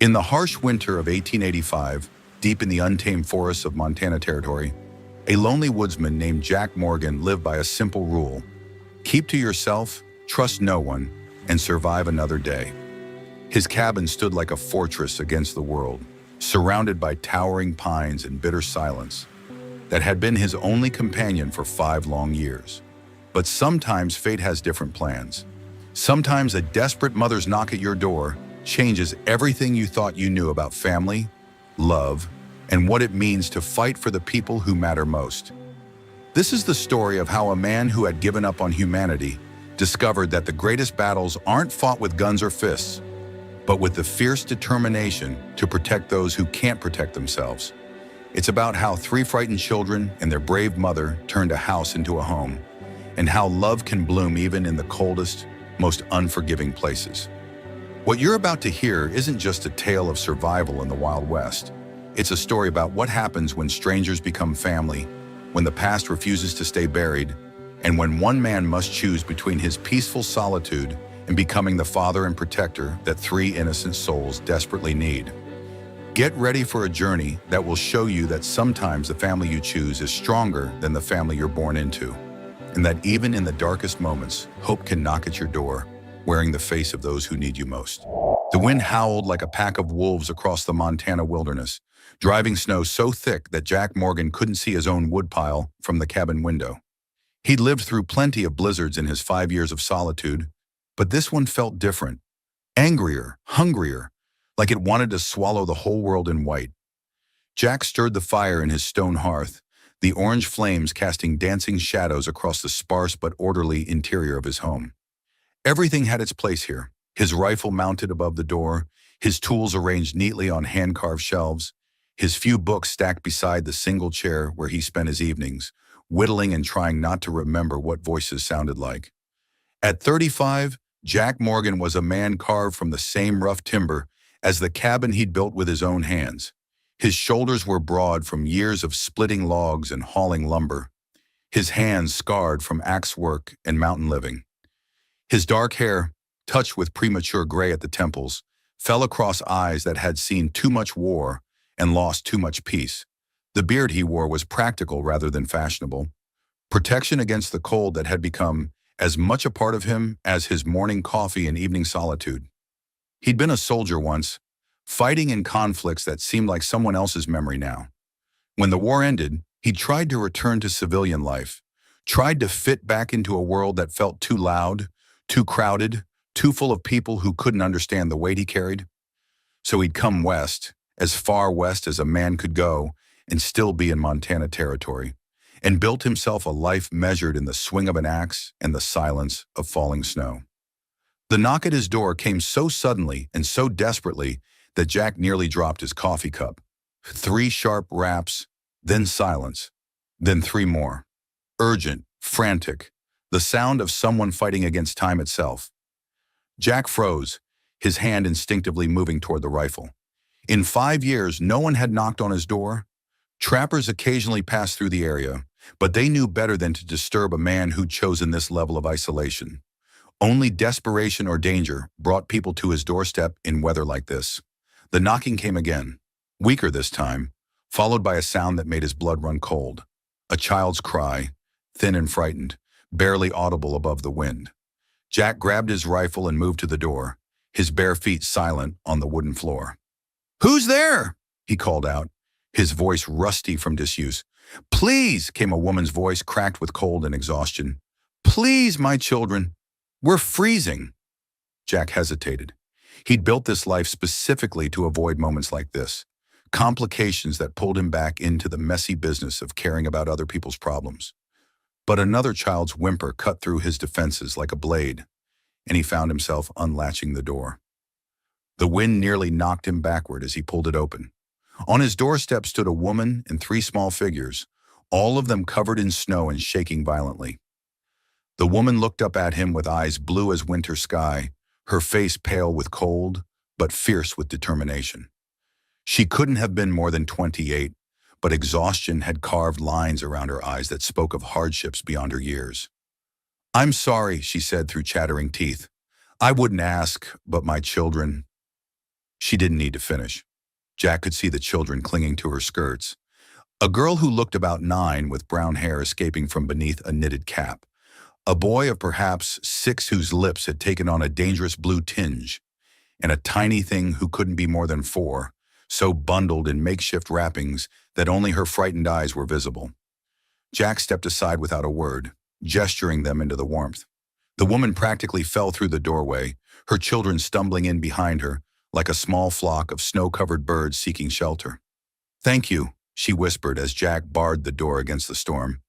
In the harsh winter of 1885, deep in the untamed forests of Montana Territory, a lonely woodsman named Jack Morgan lived by a simple rule: keep to yourself, trust no one, and survive another day. His cabin stood like a fortress against the world, surrounded by towering pines and bitter silence that had been his only companion for 5 long years. But sometimes fate has different plans. Sometimes a desperate mother's knock at your door changes everything you thought you knew about family, love, and what it means to fight for the people who matter most. This is the story of how a man who had given up on humanity discovered that the greatest battles aren't fought with guns or fists, but with the fierce determination to protect those who can't protect themselves. It's about how 3 frightened children and their brave mother turned a house into a home, and how love can bloom even in the coldest, most unforgiving places. What you're about to hear isn't just a tale of survival in the Wild West. It's a story about what happens when strangers become family, when the past refuses to stay buried, and when one man must choose between his peaceful solitude and becoming the father and protector that 3 innocent souls desperately need. Get ready for a journey that will show you that sometimes the family you choose is stronger than the family you're born into, and that even in the darkest moments, hope can knock at your door, wearing the face of those who need you most. The wind howled like a pack of wolves across the Montana wilderness, driving snow so thick that Jack Morgan couldn't see his own woodpile from the cabin window. He'd lived through plenty of blizzards in his 5 years of solitude, but this one felt different, angrier, hungrier, like it wanted to swallow the whole world in white. Jack stirred the fire in his stone hearth, the orange flames casting dancing shadows across the sparse but orderly interior of his home. Everything had its place here, his rifle mounted above the door, his tools arranged neatly on hand-carved shelves, his few books stacked beside the single chair where he spent his evenings, whittling and trying not to remember what voices sounded like. At 35, Jack Morgan was a man carved from the same rough timber as the cabin he'd built with his own hands. His shoulders were broad from years of splitting logs and hauling lumber, his hands scarred from axe work and mountain living. His dark hair, touched with premature gray at the temples, fell across eyes that had seen too much war and lost too much peace. The beard he wore was practical rather than fashionable, protection against the cold that had become as much a part of him as his morning coffee and evening solitude. He'd been a soldier once, fighting in conflicts that seemed like someone else's memory now. When the war ended, he tried to return to civilian life, tried to fit back into a world that felt too loud, too crowded, too full of people who couldn't understand the weight he carried. So he'd come west, as far west as a man could go, and still be in Montana Territory, and built himself a life measured in the swing of an axe and the silence of falling snow. The knock at his door came so suddenly and so desperately that Jack nearly dropped his coffee cup. 3 sharp raps, then silence, then 3 more. Urgent, frantic, the sound of someone fighting against time itself. Jack froze, his hand instinctively moving toward the rifle. In 5 years, no one had knocked on his door. Trappers occasionally passed through the area, but they knew better than to disturb a man who'd chosen this level of isolation. Only desperation or danger brought people to his doorstep in weather like this. The knocking came again, weaker this time, followed by a sound that made his blood run cold. A child's cry, thin and frightened, barely audible above the wind. Jack grabbed his rifle and moved to the door, his bare feet silent on the wooden floor. "Who's there?" he called out, his voice rusty from disuse. "Please," came a woman's voice cracked with cold and exhaustion. "Please, my children. We're freezing." Jack hesitated. He'd built this life specifically to avoid moments like this, complications that pulled him back into the messy business of caring about other people's problems. But another child's whimper cut through his defenses like a blade, and he found himself unlatching the door. The wind nearly knocked him backward as he pulled it open. On his doorstep stood a woman and 3 small figures, all of them covered in snow and shaking violently. The woman looked up at him with eyes blue as winter sky, her face pale with cold, but fierce with determination. She couldn't have been more than 28, but exhaustion had carved lines around her eyes that spoke of hardships beyond her years. "I'm sorry," she said through chattering teeth. "I wouldn't ask, but my children." She didn't need to finish. Jack could see the children clinging to her skirts. A girl who looked about 9 with brown hair escaping from beneath a knitted cap. A boy of perhaps 6 whose lips had taken on a dangerous blue tinge. And a tiny thing who couldn't be more than 4, so bundled in makeshift wrappings that only her frightened eyes were visible. Jack stepped aside without a word, gesturing them into the warmth. The woman practically fell through the doorway, her children stumbling in behind her, like a small flock of snow-covered birds seeking shelter. "Thank you," she whispered as Jack barred the door against the storm.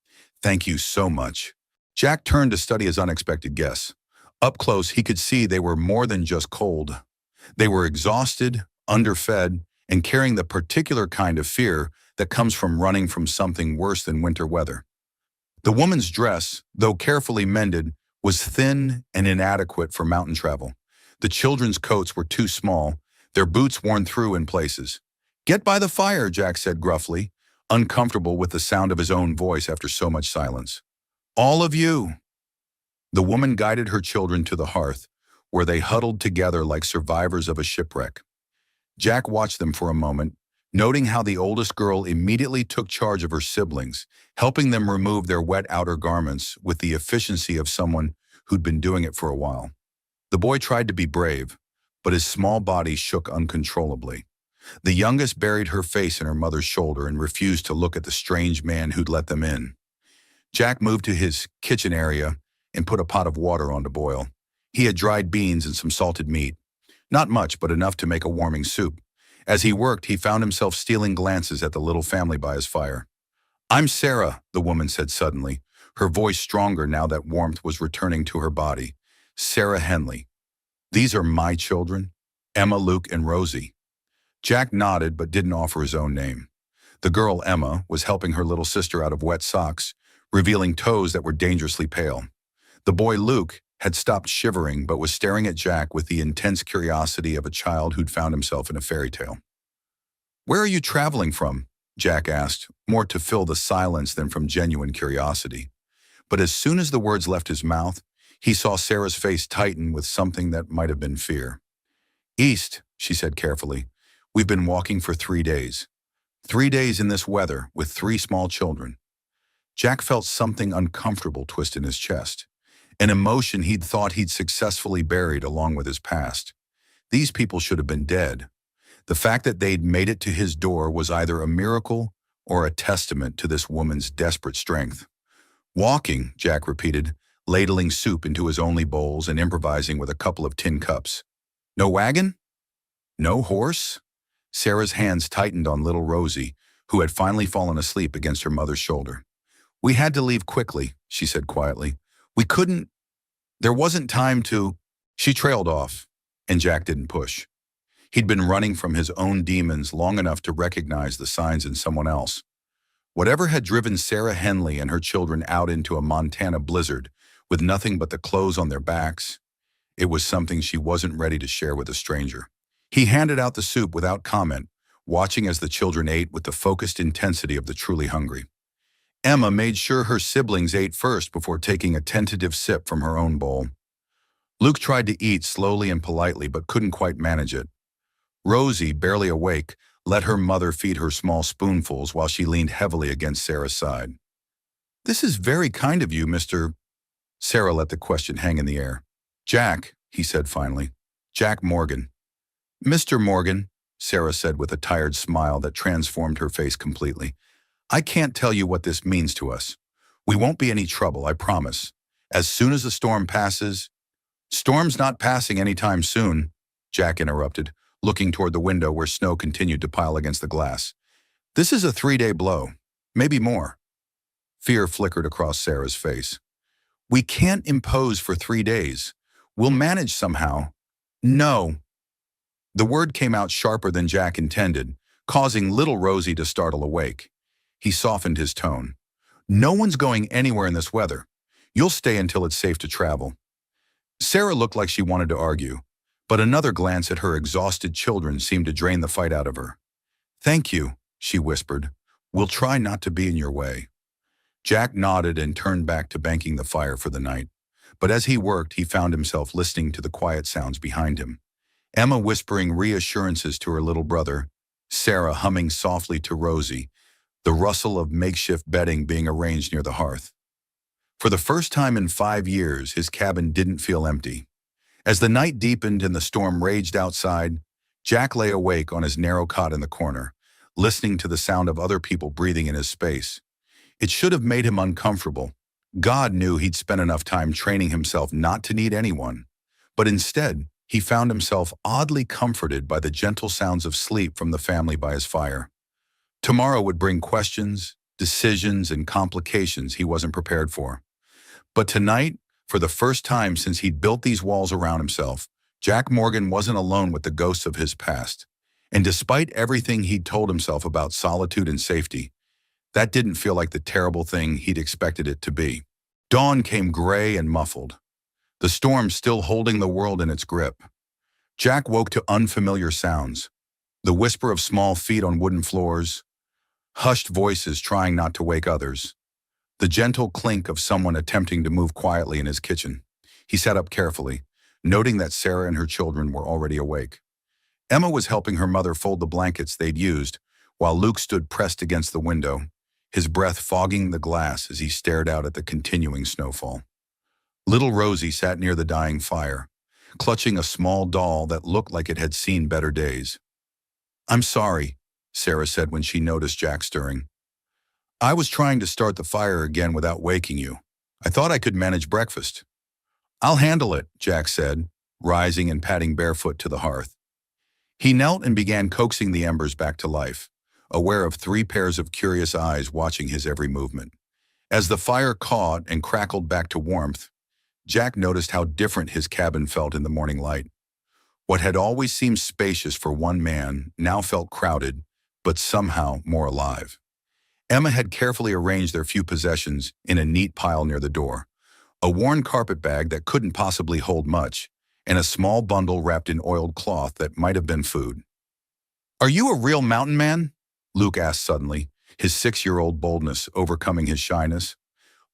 "Thank you so much." Jack turned to study his unexpected guests. Up close, he could see they were more than just cold. They were exhausted, underfed, and carrying the particular kind of fear that comes from running from something worse than winter weather. The woman's dress, though carefully mended, was thin and inadequate for mountain travel. The children's coats were too small, their boots worn through in places. "Get by the fire," Jack said gruffly, uncomfortable with the sound of his own voice after so much silence. "All of you." The woman guided her children to the hearth, where they huddled together like survivors of a shipwreck. Jack watched them for a moment, noting how the oldest girl immediately took charge of her siblings, helping them remove their wet outer garments with the efficiency of someone who'd been doing it for a while. The boy tried to be brave, but his small body shook uncontrollably. The youngest buried her face in her mother's shoulder and refused to look at the strange man who'd let them in. Jack moved to his kitchen area and put a pot of water on to boil. He had dried beans and some salted meat. Not much, but enough to make a warming soup. As he worked, he found himself stealing glances at the little family by his fire. "I'm Sarah," the woman said suddenly, her voice stronger now that warmth was returning to her body. "Sarah Henley. These are my children, Emma, Luke, and Rosie." Jack nodded but didn't offer his own name. The girl, Emma, was helping her little sister out of wet socks, revealing toes that were dangerously pale. The boy, Luke, had stopped shivering but was staring at Jack with the intense curiosity of a child who'd found himself in a fairy tale. "Where are you traveling from?" Jack asked, more to fill the silence than from genuine curiosity. But as soon as the words left his mouth, he saw Sarah's face tighten with something that might have been fear. "East," she said carefully. "We've been walking for 3 days. 3 days in this weather with 3 small children." Jack felt something uncomfortable twist in his chest. An emotion he'd thought he'd successfully buried along with his past. These people should have been dead. The fact that they'd made it to his door was either a miracle or a testament to this woman's desperate strength. "Walking," Jack repeated, ladling soup into his only bowls and improvising with a couple of tin cups. "No wagon? No horse?" Sarah's hands tightened on little Rosie, who had finally fallen asleep against her mother's shoulder. "We had to leave quickly," she said quietly. "We couldn't. There wasn't time to—" She trailed off, and Jack didn't push. He'd been running from his own demons long enough to recognize the signs in someone else. Whatever had driven Sarah Henley and her children out into a Montana blizzard with nothing but the clothes on their backs, it was something she wasn't ready to share with a stranger. He handed out the soup without comment, watching as the children ate with the focused intensity of the truly hungry. Emma made sure her siblings ate first before taking a tentative sip from her own bowl. Luke tried to eat slowly and politely but couldn't quite manage it. Rosie, barely awake, let her mother feed her small spoonfuls while she leaned heavily against Sarah's side. "This is very kind of you, Mr. Sarah let the question hang in the air. "Jack," he said finally. "Jack Morgan." "Mr. Morgan," Sarah said with a tired smile that transformed her face completely. "I can't tell you what this means to us. We won't be any trouble, I promise. As soon as the storm passes—" "Storm's not passing anytime soon," Jack interrupted, looking toward the window where snow continued to pile against the glass. "This is a 3-day blow, maybe more." Fear flickered across Sarah's face. "We can't impose for 3 days. We'll manage somehow." "No." The word came out sharper than Jack intended, causing little Rosie to startle awake. He softened his tone. "No one's going anywhere in this weather. You'll stay until it's safe to travel." Sarah looked like she wanted to argue, but another glance at her exhausted children seemed to drain the fight out of her. "Thank you," she whispered. "We'll try not to be in your way." Jack nodded and turned back to banking the fire for the night. But as he worked, he found himself listening to the quiet sounds behind him. Emma whispering reassurances to her little brother, Sarah humming softly to Rosie, the rustle of makeshift bedding being arranged near the hearth. For the first time in 5 years, his cabin didn't feel empty. As the night deepened and the storm raged outside, Jack lay awake on his narrow cot in the corner, listening to the sound of other people breathing in his space. It should have made him uncomfortable. God knew he'd spent enough time training himself not to need anyone. But instead, he found himself oddly comforted by the gentle sounds of sleep from the family by his fire. Tomorrow would bring questions, decisions, and complications he wasn't prepared for. But tonight, for the first time since he'd built these walls around himself, Jack Morgan wasn't alone with the ghosts of his past. And despite everything he'd told himself about solitude and safety, that didn't feel like the terrible thing he'd expected it to be. Dawn came gray and muffled, the storm still holding the world in its grip. Jack woke to unfamiliar sounds, the whisper of small feet on wooden floors, hushed voices trying not to wake others, the gentle clink of someone attempting to move quietly in his kitchen. He sat up carefully, noting that Sarah and her children were already awake. Emma was helping her mother fold the blankets they'd used, while Luke stood pressed against the window, his breath fogging the glass as he stared out at the continuing snowfall. Little Rosie sat near the dying fire, clutching a small doll that looked like it had seen better days. "I'm sorry," Sarah said when she noticed Jack stirring. "I was trying to start the fire again without waking you. I thought I could manage breakfast." "I'll handle it," Jack said, rising and padding barefoot to the hearth. He knelt and began coaxing the embers back to life, aware of 3 pairs of curious eyes watching his every movement. As the fire caught and crackled back to warmth, Jack noticed how different his cabin felt in the morning light. What had always seemed spacious for one man now felt crowded, but somehow more alive. Emma had carefully arranged their few possessions in a neat pile near the door, a worn carpet bag that couldn't possibly hold much, and a small bundle wrapped in oiled cloth that might have been food. "Are you a real mountain man?" Luke asked suddenly, his 6-year-old boldness overcoming his shyness.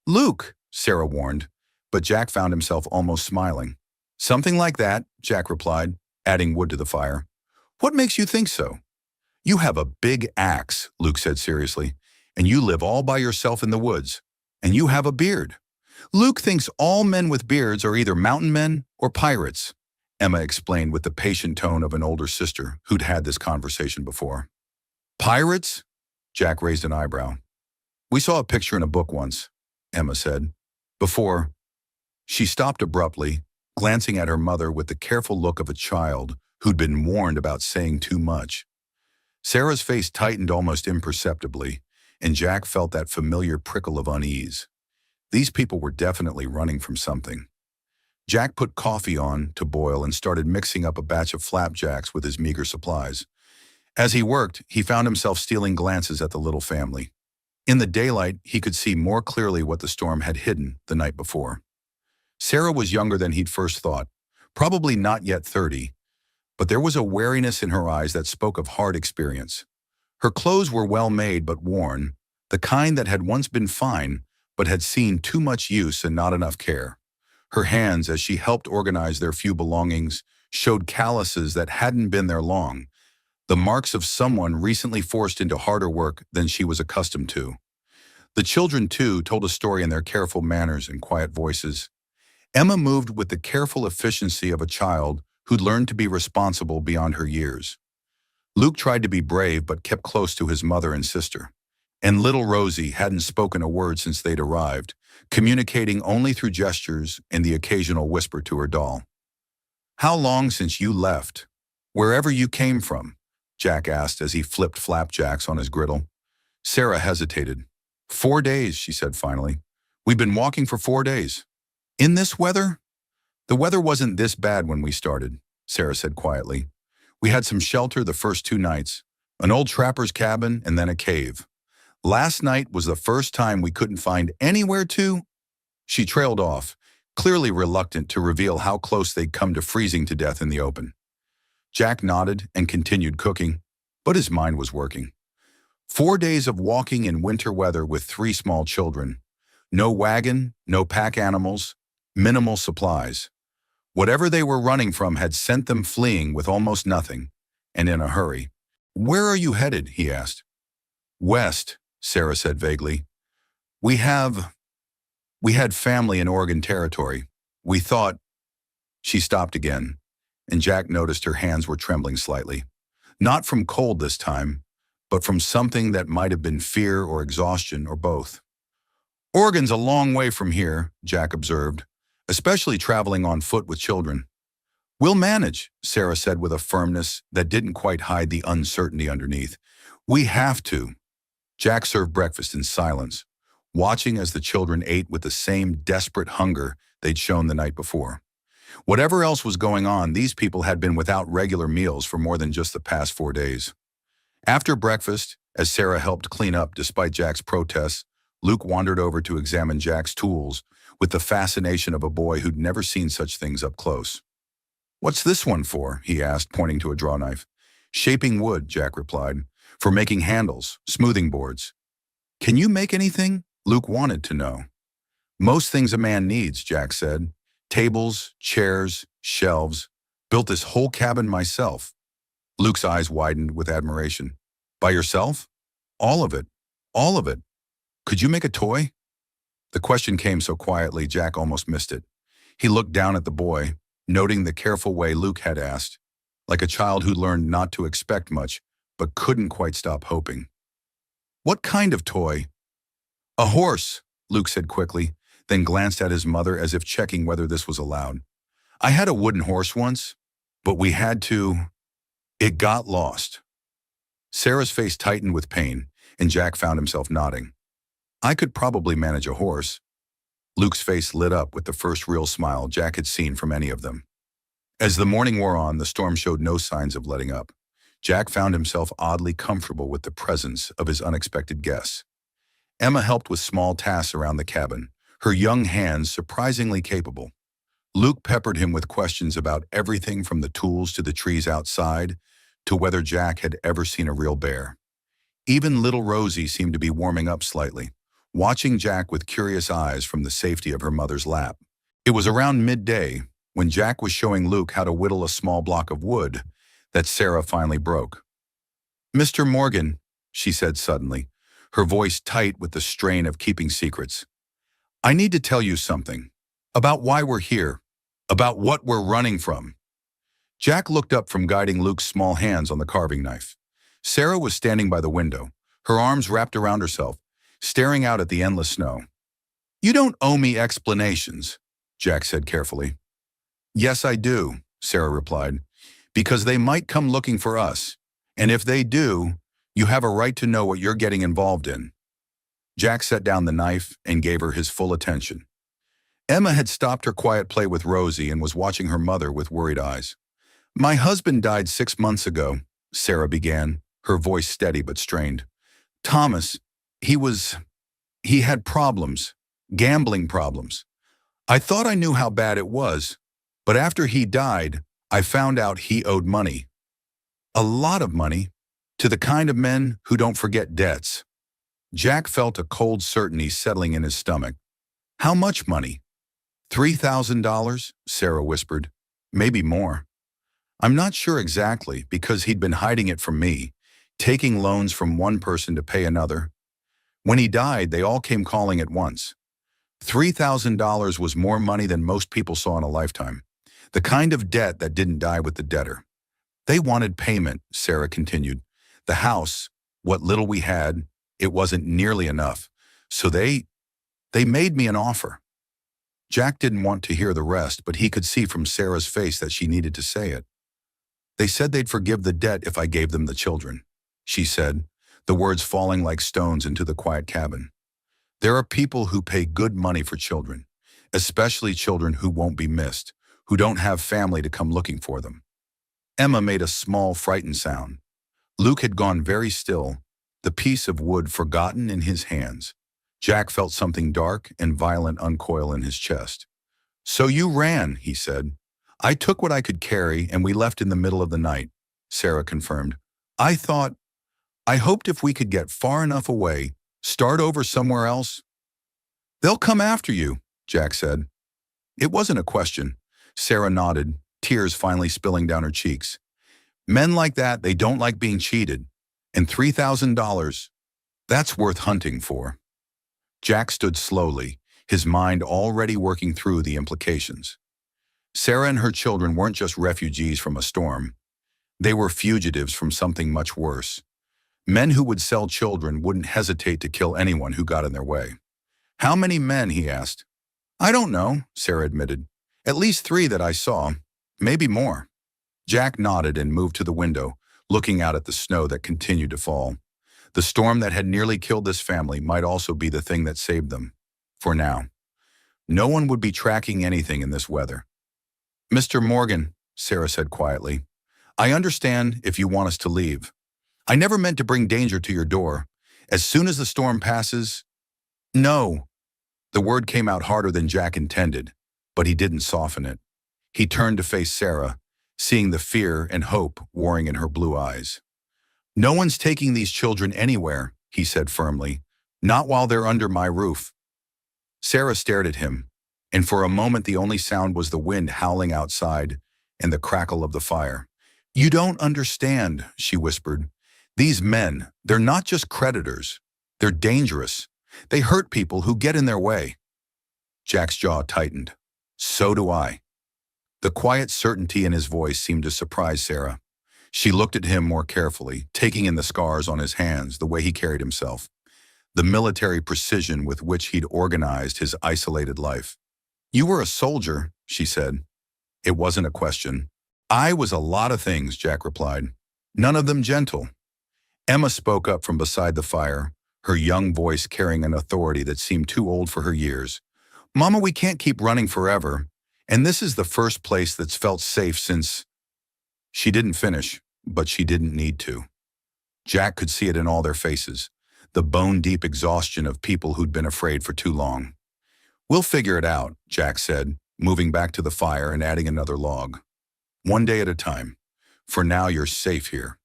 "Luke," Sarah warned, but Jack found himself almost smiling. "Something like that," Jack replied, adding wood to the fire. "What makes you think so?" "You have a big axe," Luke said seriously, "and you live all by yourself in the woods, and you have a beard." "Luke thinks all men with beards are either mountain men or pirates," Emma explained with the patient tone of an older sister who'd had this conversation before. "Pirates?" Jack raised an eyebrow. "We saw a picture in a book once," Emma said. "Before." She stopped abruptly, glancing at her mother with the careful look of a child who'd been warned about saying too much. Sarah's face tightened almost imperceptibly, and Jack felt that familiar prickle of unease. These people were definitely running from something. Jack put coffee on to boil and started mixing up a batch of flapjacks with his meager supplies. As he worked, he found himself stealing glances at the little family. In the daylight, he could see more clearly what the storm had hidden the night before. Sarah was younger than he'd first thought, probably not yet 30, but there was a wariness in her eyes that spoke of hard experience. Her clothes were well made but worn, the kind that had once been fine but had seen too much use and not enough care. Her hands, as she helped organize their few belongings, showed calluses that hadn't been there long, the marks of someone recently forced into harder work than she was accustomed to. The children, too, told a story in their careful manners and quiet voices. Emma moved with the careful efficiency of a child who'd learned to be responsible beyond her years. Luke tried to be brave but kept close to his mother and sister. And little Rosie hadn't spoken a word since they'd arrived, communicating only through gestures and the occasional whisper to her doll. "How long since you left? Wherever you came from?" Jack asked as he flipped flapjacks on his griddle. Sarah hesitated. "4 days," she said finally. "We've been walking for 4 days." "In this weather?" "The weather wasn't this bad when we started," Sarah said quietly. "We had some shelter the first 2 nights, an old trapper's cabin and then a cave. Last night was the first time we couldn't find anywhere to—" She trailed off, clearly reluctant to reveal how close they'd come to freezing to death in the open. Jack nodded and continued cooking, but his mind was working. 4 days of walking in winter weather with 3 small children. No wagon, no pack animals, minimal supplies. Whatever they were running from had sent them fleeing with almost nothing, and in a hurry. "Where are you headed?" he asked. "West," Sarah said vaguely. We had family in Oregon Territory. We thought—" She stopped again, and Jack noticed her hands were trembling slightly. Not from cold this time, but from something that might have been fear or exhaustion or both. "Oregon's a long way from here," Jack observed, "especially traveling on foot with children." "We'll manage," Sarah said with a firmness that didn't quite hide the uncertainty underneath. "We have to." Jack served breakfast in silence, watching as the children ate with the same desperate hunger they'd shown the night before. Whatever else was going on, these people had been without regular meals for more than just the past 4 days. After breakfast, as Sarah helped clean up despite Jack's protests, Luke wandered over to examine Jack's tools with the fascination of a boy who'd never seen such things up close. "What's this one for?" he asked, pointing to a draw knife. "Shaping wood," Jack replied. "For making handles, smoothing boards." "Can you make anything?" Luke wanted to know. "Most things a man needs," Jack said. "Tables, chairs, shelves. Built this whole cabin myself." Luke's eyes widened with admiration. "By yourself? All of it? All of it? Could you make a toy?" The question came so quietly, Jack almost missed it. He looked down at the boy, noting the careful way Luke had asked, like a child who learned not to expect much, but couldn't quite stop hoping. "What kind of toy?" "A horse," Luke said quickly, then glanced at his mother as if checking whether this was allowed. "I had a wooden horse once, but we had to— it got lost." Sarah's face tightened with pain, and Jack found himself nodding. "I could probably manage a horse." Luke's face lit up with the first real smile Jack had seen from any of them. As the morning wore on, the storm showed no signs of letting up. Jack found himself oddly comfortable with the presence of his unexpected guests. Emma helped with small tasks around the cabin, her young hands surprisingly capable. Luke peppered him with questions about everything from the tools to the trees outside, to whether Jack had ever seen a real bear. Even little Rosie seemed to be warming up slightly, watching Jack with curious eyes from the safety of her mother's lap. It was around midday, when Jack was showing Luke how to whittle a small block of wood, that Sarah finally broke. "Mr. Morgan," she said suddenly, her voice tight with the strain of keeping secrets. "I need to tell you something. About why we're here. About what we're running from." Jack looked up from guiding Luke's small hands on the carving knife. Sarah was standing by the window, her arms wrapped around herself, staring out at the endless snow. "You don't owe me explanations," Jack said carefully. "Yes, I do," Sarah replied, "because they might come looking for us, and if they do, you have a right to know what you're getting involved in." Jack set down the knife and gave her his full attention. Emma had stopped her quiet play with Rosie and was watching her mother with worried eyes. "My husband died 6 months ago," Sarah began, her voice steady but strained. "Thomas, he had problems, gambling problems. I thought I knew how bad it was, but after he died, I found out he owed money. A lot of money, to the kind of men who don't forget debts." Jack felt a cold certainty settling in his stomach. "How much money?" $3,000, Sarah whispered. "Maybe more. I'm not sure exactly, because he'd been hiding it from me, taking loans from one person to pay another. When he died, they all came calling at once. $3,000 was more money than most people saw in a lifetime. The kind of debt that didn't die with the debtor. They wanted payment," Sarah continued. "The house, what little we had, it wasn't nearly enough. So they made me an offer." Jack didn't want to hear the rest, but he could see from Sarah's face that she needed to say it. "They said they'd forgive the debt if I gave them the children," she said, the words falling like stones into the quiet cabin. "There are people who pay good money for children, especially children who won't be missed, who don't have family to come looking for them." Emma made a small, frightened sound. Luke had gone very still, the piece of wood forgotten in his hands. Jack felt something dark and violent uncoil in his chest. "So you ran," he said. "I took what I could carry and we left in the middle of the night," Sarah confirmed. I hoped if we could get far enough away, start over somewhere else." "They'll come after you," Jack said. It wasn't a question. Sarah nodded, tears finally spilling down her cheeks. Men like that, they don't like being cheated. And $3,000, that's worth hunting for. Jack stood slowly, his mind already working through the implications. Sarah and her children weren't just refugees from a storm. They were fugitives from something much worse. Men who would sell children wouldn't hesitate to kill anyone who got in their way. How many men, he asked. I don't know, Sarah admitted. At least 3 that I saw, maybe more. Jack nodded and moved to the window, looking out at the snow that continued to fall. The storm that had nearly killed this family might also be the thing that saved them. For now. No one would be tracking anything in this weather. Mr. Morgan, Sarah said quietly, I understand if you want us to leave. I never meant to bring danger to your door. As soon as the storm passes... No. The word came out harder than Jack intended, but he didn't soften it. He turned to face Sarah, seeing the fear and hope warring in her blue eyes. No one's taking these children anywhere, he said firmly. Not while they're under my roof. Sarah stared at him, and for a moment the only sound was the wind howling outside and the crackle of the fire. You don't understand, she whispered. These men, they're not just creditors. They're dangerous. They hurt people who get in their way. Jack's jaw tightened. So do I. The quiet certainty in his voice seemed to surprise Sarah. She looked at him more carefully, taking in the scars on his hands, the way he carried himself, the military precision with which he'd organized his isolated life. You were a soldier, she said. It wasn't a question. I was a lot of things, Jack replied. None of them gentle. Emma spoke up from beside the fire, her young voice carrying an authority that seemed too old for her years. Mama, we can't keep running forever, and this is the first place that's felt safe since... She didn't finish, but she didn't need to. Jack could see it in all their faces, the bone-deep exhaustion of people who'd been afraid for too long. We'll figure it out, Jack said, moving back to the fire and adding another log. One day at a time. For now, you're safe here.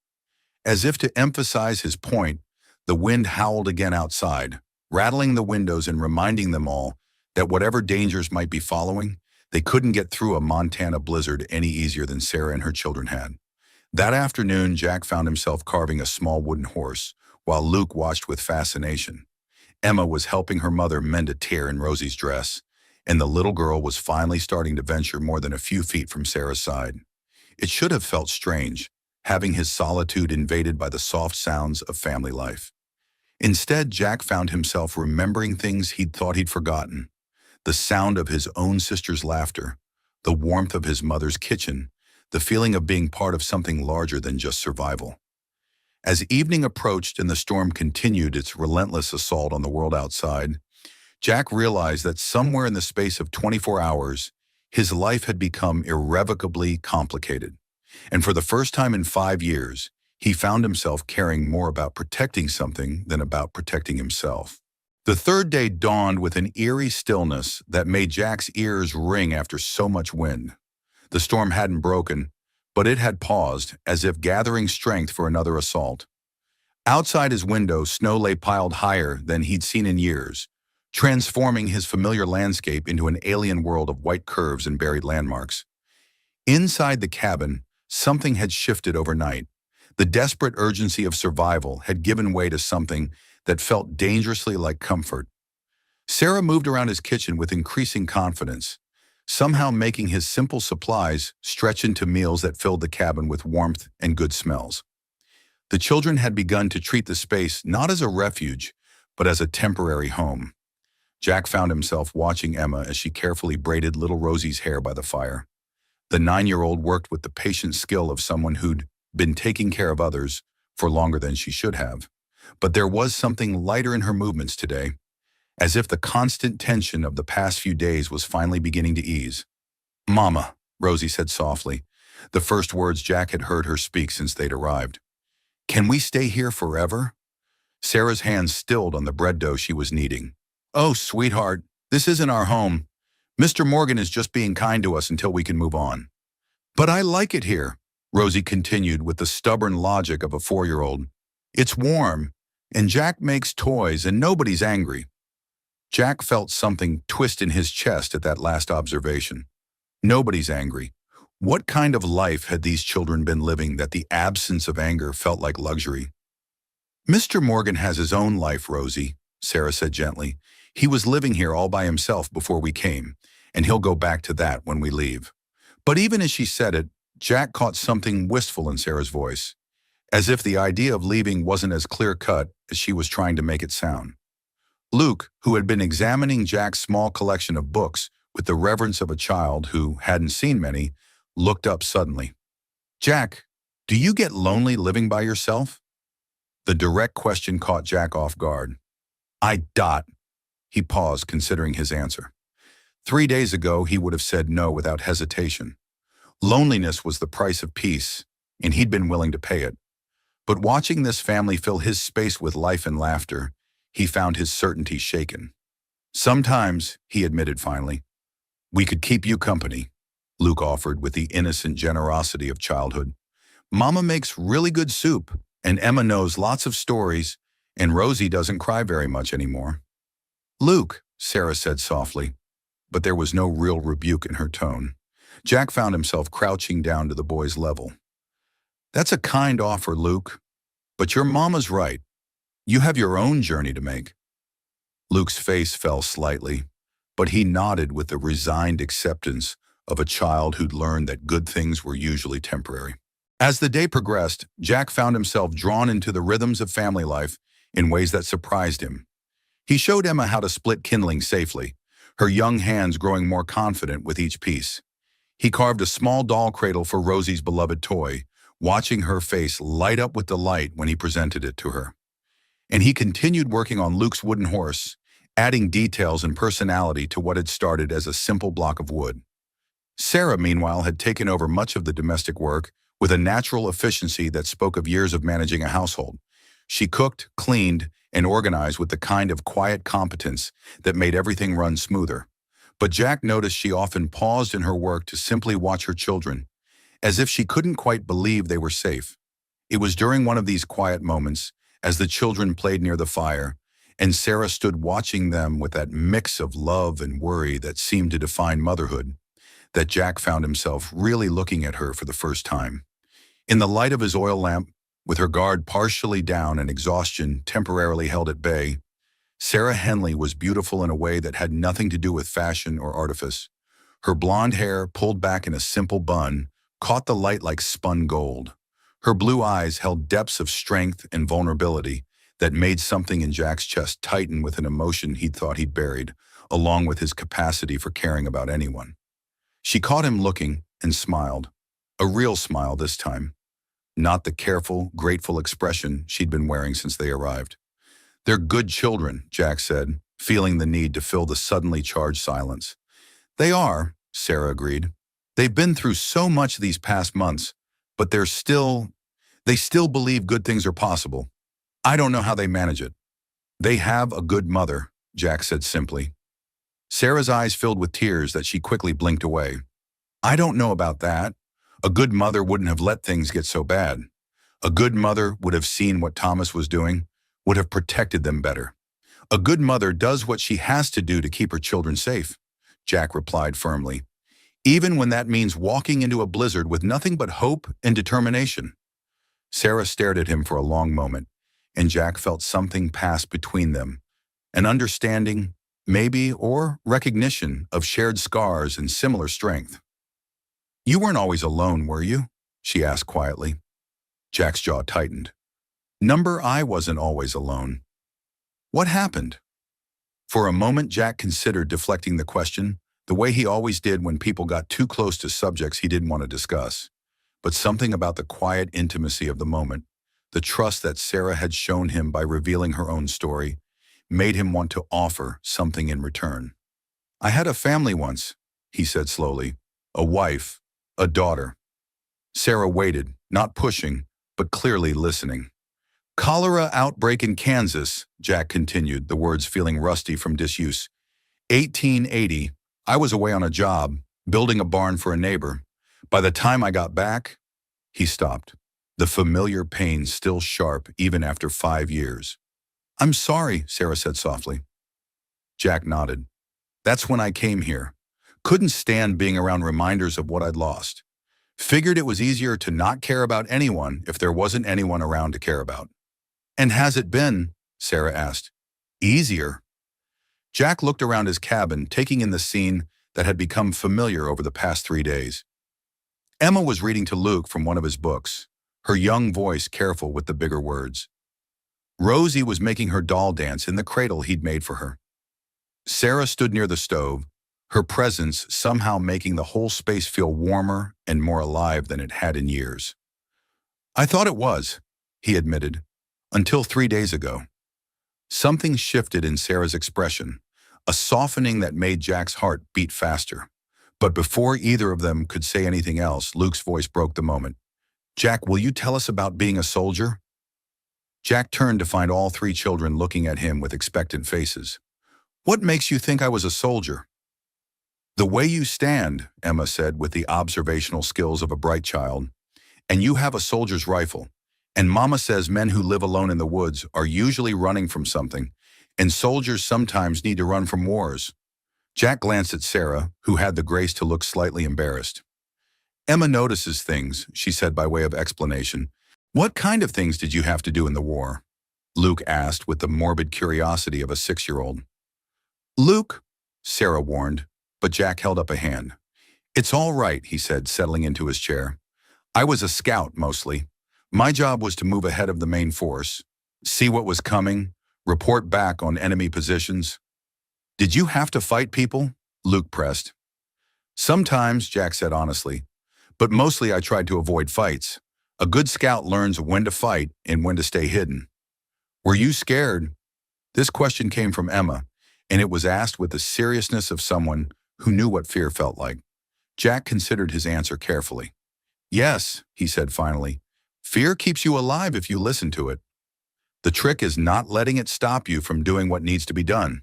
As if to emphasize his point, the wind howled again outside, rattling the windows and reminding them all that whatever dangers might be following, they couldn't get through a Montana blizzard any easier than Sarah and her children had. That afternoon, Jack found himself carving a small wooden horse, while Luke watched with fascination. Emma was helping her mother mend a tear in Rosie's dress, and the little girl was finally starting to venture more than a few feet from Sarah's side. It should have felt strange, having his solitude invaded by the soft sounds of family life. Instead, Jack found himself remembering things he'd thought he'd forgotten. The sound of his own sister's laughter, the warmth of his mother's kitchen, the feeling of being part of something larger than just survival. As evening approached and the storm continued its relentless assault on the world outside, Jack realized that somewhere in the space of 24 hours, his life had become irrevocably complicated. And for the first time in 5 years, he found himself caring more about protecting something than about protecting himself. The third day dawned with an eerie stillness that made Jack's ears ring after so much wind. The storm hadn't broken, but it had paused, as if gathering strength for another assault. Outside his window, snow lay piled higher than he'd seen in years, transforming his familiar landscape into an alien world of white curves and buried landmarks. Inside the cabin, something had shifted overnight. The desperate urgency of survival had given way to something that felt dangerously like comfort. Sarah moved around his kitchen with increasing confidence, somehow making his simple supplies stretch into meals that filled the cabin with warmth and good smells. The children had begun to treat the space not as a refuge, but as a temporary home. Jack found himself watching Emma as she carefully braided little Rosie's hair by the fire. The 9-year-old worked with the patient skill of someone who'd been taking care of others for longer than she should have. But there was something lighter in her movements today, as if the constant tension of the past few days was finally beginning to ease. "Mama," Rosie said softly, the first words Jack had heard her speak since they'd arrived. "Can we stay here forever?" Sarah's hands stilled on the bread dough she was kneading. "Oh, sweetheart, this isn't our home. Mr. Morgan is just being kind to us until we can move on." "But I like it here," Rosie continued with the stubborn logic of a 4-year-old. "It's warm, and Jack makes toys, and nobody's angry." Jack felt something twist in his chest at that last observation. Nobody's angry. What kind of life had these children been living that the absence of anger felt like luxury? Mr. Morgan has his own life, Rosie, Sarah said gently. He was living here all by himself before we came, and he'll go back to that when we leave. But even as she said it, Jack caught something wistful in Sarah's voice, as if the idea of leaving wasn't as clear-cut as she was trying to make it sound. Luke, who had been examining Jack's small collection of books with the reverence of a child who hadn't seen many, looked up suddenly. Jack, do you get lonely living by yourself? The direct question caught Jack off guard. I dot. He paused, considering his answer. 3 days ago, he would have said no without hesitation. Loneliness was the price of peace, and he'd been willing to pay it. But watching this family fill his space with life and laughter, he found his certainty shaken. Sometimes, he admitted finally, we could keep you company, Luke offered with the innocent generosity of childhood. Mama makes really good soup, and Emma knows lots of stories, and Rosie doesn't cry very much anymore. Luke, Sarah said softly, but there was no real rebuke in her tone. Jack found himself crouching down to the boy's level. That's a kind offer, Luke, but your mama's right. You have your own journey to make. Luke's face fell slightly, but he nodded with the resigned acceptance of a child who'd learned that good things were usually temporary. As the day progressed, Jack found himself drawn into the rhythms of family life in ways that surprised him. He showed Emma how to split kindling safely, her young hands growing more confident with each piece. He carved a small doll cradle for Rosie's beloved toy, watching her face light up with delight when he presented it to her. And he continued working on Luke's wooden horse, adding details and personality to what had started as a simple block of wood. Sarah, meanwhile, had taken over much of the domestic work with a natural efficiency that spoke of years of managing a household. She cooked, cleaned, and organized with the kind of quiet competence that made everything run smoother. But Jack noticed she often paused in her work to simply watch her children, as if she couldn't quite believe they were safe. It was during one of these quiet moments, as the children played near the fire, and Sarah stood watching them with that mix of love and worry that seemed to define motherhood, that Jack found himself really looking at her for the first time. In the light of his oil lamp, with her guard partially down and exhaustion temporarily held at bay, Sarah Henley was beautiful in a way that had nothing to do with fashion or artifice. Her blonde hair, pulled back in a simple bun, caught the light like spun gold. Her blue eyes held depths of strength and vulnerability that made something in Jack's chest tighten with an emotion he'd thought he'd buried, along with his capacity for caring about anyone. She caught him looking and smiled, a real smile this time, not the careful, grateful expression she'd been wearing since they arrived. They're good children, Jack said, feeling the need to fill the suddenly charged silence. They are, Sarah agreed. They've been through so much these past months, but they still believe good things are possible. I don't know how they manage it. They have a good mother, Jack said simply. Sarah's eyes filled with tears that she quickly blinked away. I don't know about that. A good mother wouldn't have let things get so bad. A good mother would have seen what Thomas was doing, would have protected them better. A good mother does what she has to do to keep her children safe, Jack replied firmly, even when that means walking into a blizzard with nothing but hope and determination. Sarah stared at him for a long moment, and Jack felt something pass between them, an understanding, maybe, or recognition of shared scars and similar strength. You weren't always alone, were you? She asked quietly. Jack's jaw tightened. I wasn't always alone. What happened? For a moment, Jack considered deflecting the question, the way he always did when people got too close to subjects he didn't want to discuss. But something about the quiet intimacy of the moment, the trust that Sarah had shown him by revealing her own story, made him want to offer something in return. I had a family once, he said slowly, a wife, a daughter. Sarah waited, not pushing, but clearly listening. Cholera outbreak in Kansas, Jack continued, the words feeling rusty from disuse. 1880, I was away on a job, building a barn for a neighbor. By the time I got back, he stopped, the familiar pain still sharp even after 5 years. I'm sorry, Sarah said softly. Jack nodded. That's when I came here. Couldn't stand being around reminders of what I'd lost. Figured it was easier to not care about anyone if there wasn't anyone around to care about. And has it been? Sarah asked. Easier. Jack looked around his cabin, taking in the scene that had become familiar over the past 3 days. Emma was reading to Luke from one of his books, her young voice careful with the bigger words. Rosie was making her doll dance in the cradle he'd made for her. Sarah stood near the stove, her presence somehow making the whole space feel warmer and more alive than it had in years. I thought it was, he admitted, until 3 days ago. Something shifted in Sarah's expression, a softening that made Jack's heart beat faster. But before either of them could say anything else, Luke's voice broke the moment. Jack, will you tell us about being a soldier? Jack turned to find all 3 children looking at him with expectant faces. What makes you think I was a soldier? The way you stand, Emma said with the observational skills of a bright child. And you have a soldier's rifle. And Mama says men who live alone in the woods are usually running from something, and soldiers sometimes need to run from wars. Jack glanced at Sarah, who had the grace to look slightly embarrassed. Emma notices things, she said by way of explanation. What kind of things did you have to do in the war? Luke asked with the morbid curiosity of a 6-year-old. Luke, Sarah warned, but Jack held up a hand. It's all right, he said, settling into his chair. I was a scout, mostly. My job was to move ahead of the main force, see what was coming, report back on enemy positions. Did you have to fight people? Luke pressed. Sometimes, Jack said honestly, but mostly I tried to avoid fights. A good scout learns when to fight and when to stay hidden. Were you scared? This question came from Emma, and it was asked with the seriousness of someone who knew what fear felt like. Jack considered his answer carefully. Yes, he said finally. Fear keeps you alive if you listen to it. The trick is not letting it stop you from doing what needs to be done.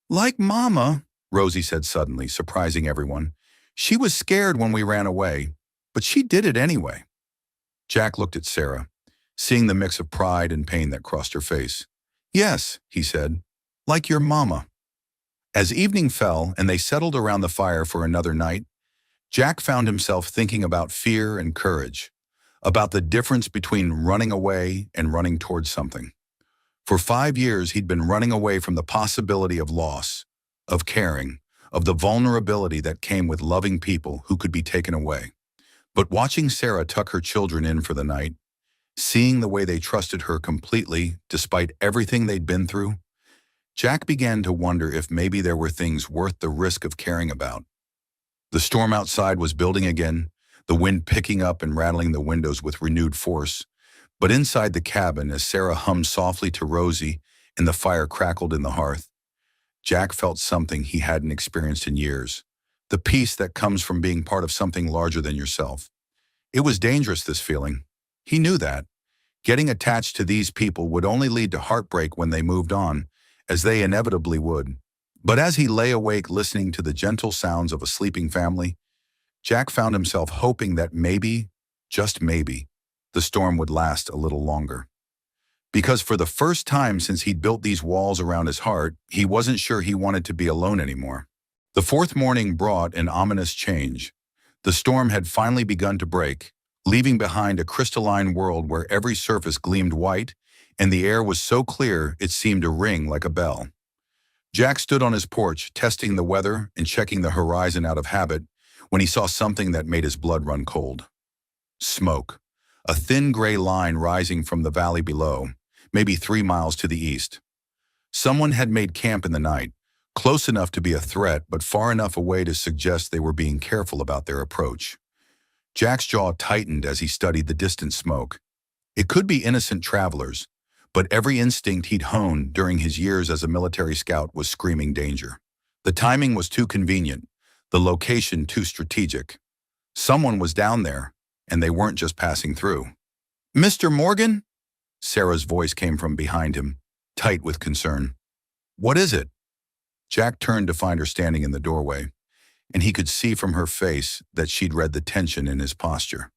Like Mama, Rosie said suddenly, surprising everyone. She was scared when we ran away, but she did it anyway. Jack looked at Sarah, seeing the mix of pride and pain that crossed her face. Yes, he said, like your mama. As evening fell and they settled around the fire for another night, Jack found himself thinking about fear and courage, about the difference between running away and running towards something. For 5 years, he'd been running away from the possibility of loss, of caring, of the vulnerability that came with loving people who could be taken away. But watching Sarah tuck her children in for the night, seeing the way they trusted her completely despite everything they'd been through, Jack began to wonder if maybe there were things worth the risk of caring about. The storm outside was building again, the wind picking up and rattling the windows with renewed force. But inside the cabin, as Sarah hummed softly to Rosie and the fire crackled in the hearth, Jack felt something he hadn't experienced in years, the peace that comes from being part of something larger than yourself. It was dangerous, this feeling. He knew that. Getting attached to these people would only lead to heartbreak when they moved on, as they inevitably would. But as he lay awake listening to the gentle sounds of a sleeping family, Jack found himself hoping that maybe, just maybe, the storm would last a little longer. Because for the first time since he'd built these walls around his heart, he wasn't sure he wanted to be alone anymore. The 4th morning brought an ominous change. The storm had finally begun to break, leaving behind a crystalline world where every surface gleamed white, and the air was so clear it seemed to ring like a bell. Jack stood on his porch, testing the weather and checking the horizon out of habit, when he saw something that made his blood run cold. Smoke. A thin gray line rising from the valley below, maybe 3 miles to the east. Someone had made camp in the night, close enough to be a threat, but far enough away to suggest they were being careful about their approach. Jack's jaw tightened as he studied the distant smoke. It could be innocent travelers, but every instinct he'd honed during his years as a military scout was screaming danger. The timing was too convenient, the location too strategic. Someone was down there, and they weren't just passing through. Mr. Morgan? Sarah's voice came from behind him, tight with concern. What is it? Jack turned to find her standing in the doorway, and he could see from her face that she'd read the tension in his posture.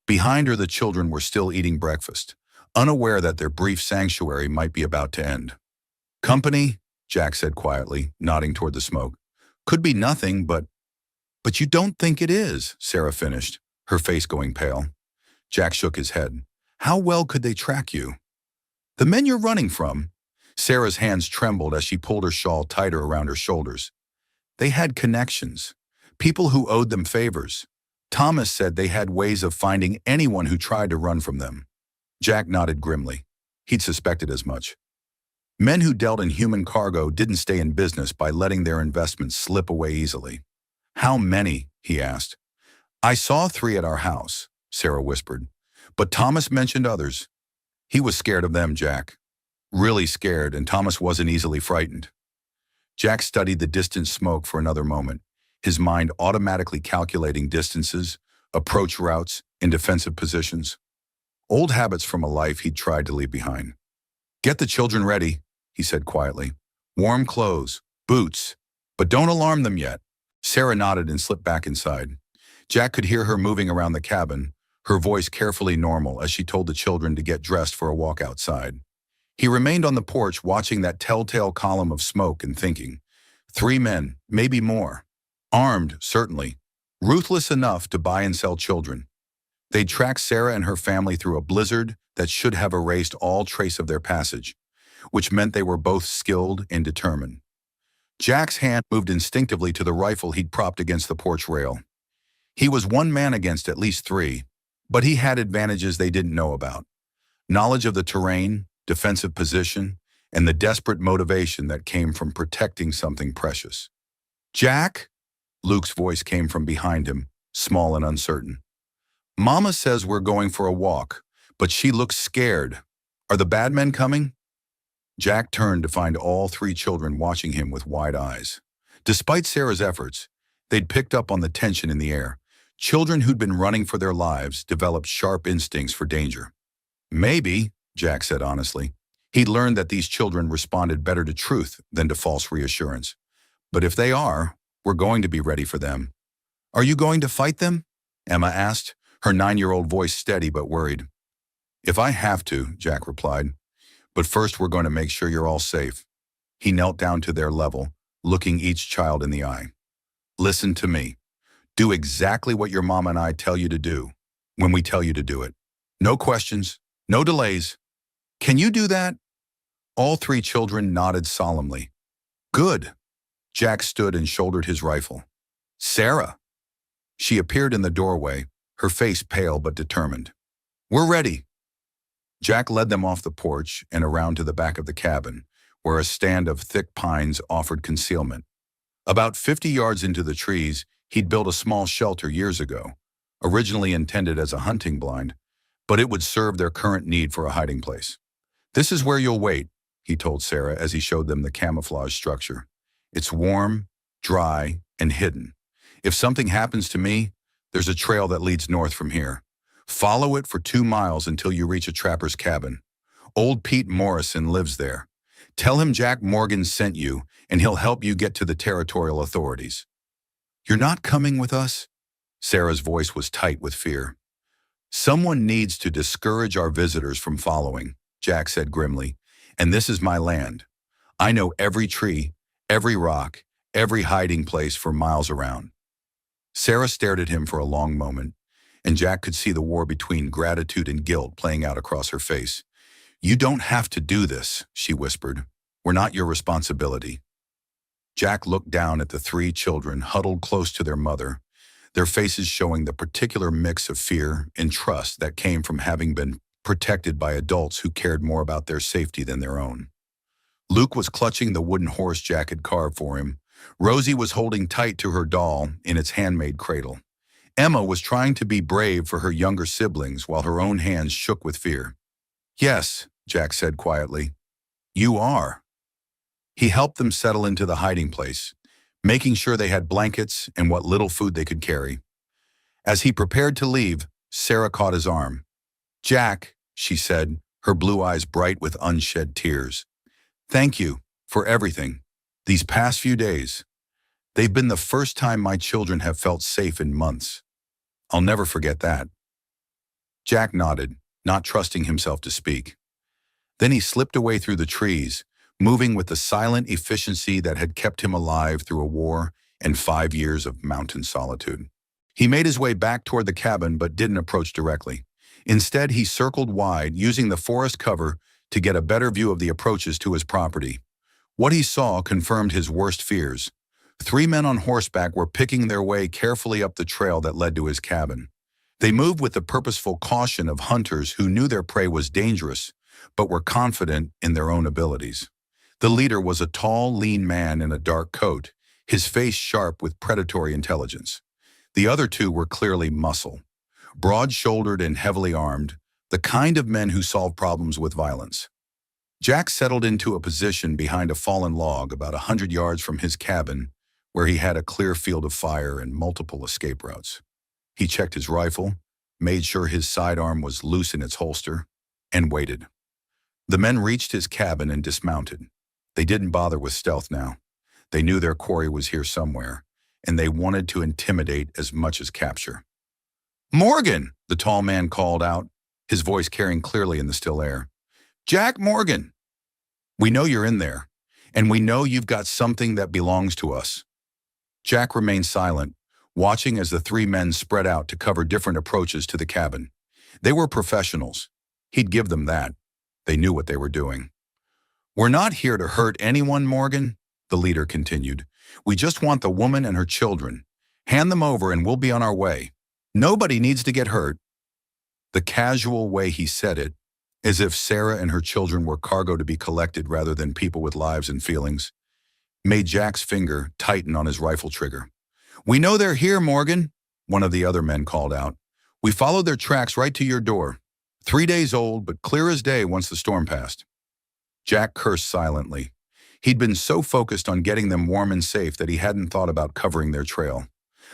Behind her, the children were still eating breakfast, unaware that their brief sanctuary might be about to end. Company, Jack said quietly, nodding toward the smoke. Could be nothing, but But you don't think it is, Sarah finished, her face going pale. Jack shook his head. How well could they track you? The men you're running from. Sarah's hands trembled as she pulled her shawl tighter around her shoulders. They had connections, people who owed them favors. Thomas said they had ways of finding anyone who tried to run from them. Jack nodded grimly. He'd suspected as much. Men who dealt in human cargo didn't stay in business by letting their investments slip away easily. How many? He asked. I saw 3 at our house, Sarah whispered. But Thomas mentioned others. He was scared of them, Jack. Really scared, and Thomas wasn't easily frightened. Jack studied the distant smoke for another moment, his mind automatically calculating distances, approach routes, and defensive positions. Old habits from a life he'd tried to leave behind. Get the children ready, he said quietly. Warm clothes, boots, but don't alarm them yet. Sarah nodded and slipped back inside. Jack could hear her moving around the cabin, her voice carefully normal as she told the children to get dressed for a walk outside. He remained on the porch watching that telltale column of smoke and thinking. 3 men, maybe more. Armed, certainly. Ruthless enough to buy and sell children. They'd tracked Sarah and her family through a blizzard that should have erased all trace of their passage, which meant they were both skilled and determined. Jack's hand moved instinctively to the rifle he'd propped against the porch rail. He was one man against at least 3, but he had advantages they didn't know about. Knowledge of the terrain, defensive position, and the desperate motivation that came from protecting something precious. Jack? Luke's voice came from behind him, small and uncertain. Mama says we're going for a walk, but she looks scared. Are the bad men coming? Jack turned to find all 3 children watching him with wide eyes. Despite Sarah's efforts, they'd picked up on the tension in the air. Children who'd been running for their lives developed sharp instincts for danger. Maybe, Jack said honestly. He'd learned that these children responded better to truth than to false reassurance. But if they are, we're going to be ready for them. Are you going to fight them? Emma asked, her 9-year-old voice steady but worried. If I have to, Jack replied. But first we're going to make sure you're all safe. He knelt down to their level, looking each child in the eye. Listen to me. Do exactly what your mom and I tell you to do, when we tell you to do it. No questions, no delays. Can you do that? All 3 children nodded solemnly. Good. Jack stood and shouldered his rifle. Sarah. She appeared in the doorway, her face pale but determined. We're ready. Jack led them off the porch and around to the back of the cabin, where a stand of thick pines offered concealment. About 50 yards into the trees, he'd built a small shelter years ago, originally intended as a hunting blind, but it would serve their current need for a hiding place. This is where you'll wait, he told Sarah as he showed them the camouflage structure. It's warm, dry, and hidden. If something happens to me, there's a trail that leads north from here. Follow it for 2 miles until you reach a trapper's cabin. Old Pete Morrison lives there. Tell him Jack Morgan sent you, and he'll help you get to the territorial authorities. You're not coming with us? Sarah's voice was tight with fear. Someone needs to discourage our visitors from following, Jack said grimly, and this is my land. I know every tree, every rock, every hiding place for miles around. Sarah stared at him for a long moment, and Jack could see the war between gratitude and guilt playing out across her face. You don't have to do this, she whispered. We're not your responsibility. Jack looked down at the 3 children huddled close to their mother, their faces showing the particular mix of fear and trust that came from having been protected by adults who cared more about their safety than their own. Luke was clutching the wooden horse Jack had carved for him. Rosie was holding tight to her doll in its handmade cradle. Emma was trying to be brave for her younger siblings while her own hands shook with fear. Yes, Jack said quietly. You are. He helped them settle into the hiding place, making sure they had blankets and what little food they could carry. As he prepared to leave, Sarah caught his arm. Jack, she said, her blue eyes bright with unshed tears. Thank you for everything. These past few days, they've been the first time my children have felt safe in months. I'll never forget that. Jack nodded, not trusting himself to speak. Then he slipped away through the trees, moving with the silent efficiency that had kept him alive through a war and 5 years of mountain solitude. He made his way back toward the cabin but didn't approach directly. Instead, he circled wide, using the forest cover to get a better view of the approaches to his property. What he saw confirmed his worst fears. 3 men on horseback were picking their way carefully up the trail that led to his cabin. They moved with the purposeful caution of hunters who knew their prey was dangerous, but were confident in their own abilities. The leader was a tall, lean man in a dark coat, his face sharp with predatory intelligence. The other 2 were clearly muscle, broad-shouldered and heavily armed, the kind of men who solve problems with violence. Jack settled into a position behind a fallen log about 100 yards from his cabin, where he had a clear field of fire and multiple escape routes. He checked his rifle, made sure his sidearm was loose in its holster, and waited. The men reached his cabin and dismounted. They didn't bother with stealth now. They knew their quarry was here somewhere, and they wanted to intimidate as much as capture. "Morgan!" the tall man called out, his voice carrying clearly in the still air. "Jack Morgan! We know you're in there, and we know you've got something that belongs to us." Jack remained silent, watching as the 3 men spread out to cover different approaches to the cabin. They were professionals. He'd give them that. They knew what they were doing. "We're not here to hurt anyone, Morgan," the leader continued. "We just want the woman and her children. Hand them over and we'll be on our way. Nobody needs to get hurt." The casual way he said it, as if Sarah and her children were cargo to be collected rather than people with lives and feelings, made Jack's finger tighten on his rifle trigger. "We know they're here, Morgan," one of the other men called out. "We followed their tracks right to your door. 3 days old, but clear as day once the storm passed." Jack cursed silently. He'd been so focused on getting them warm and safe that he hadn't thought about covering their trail.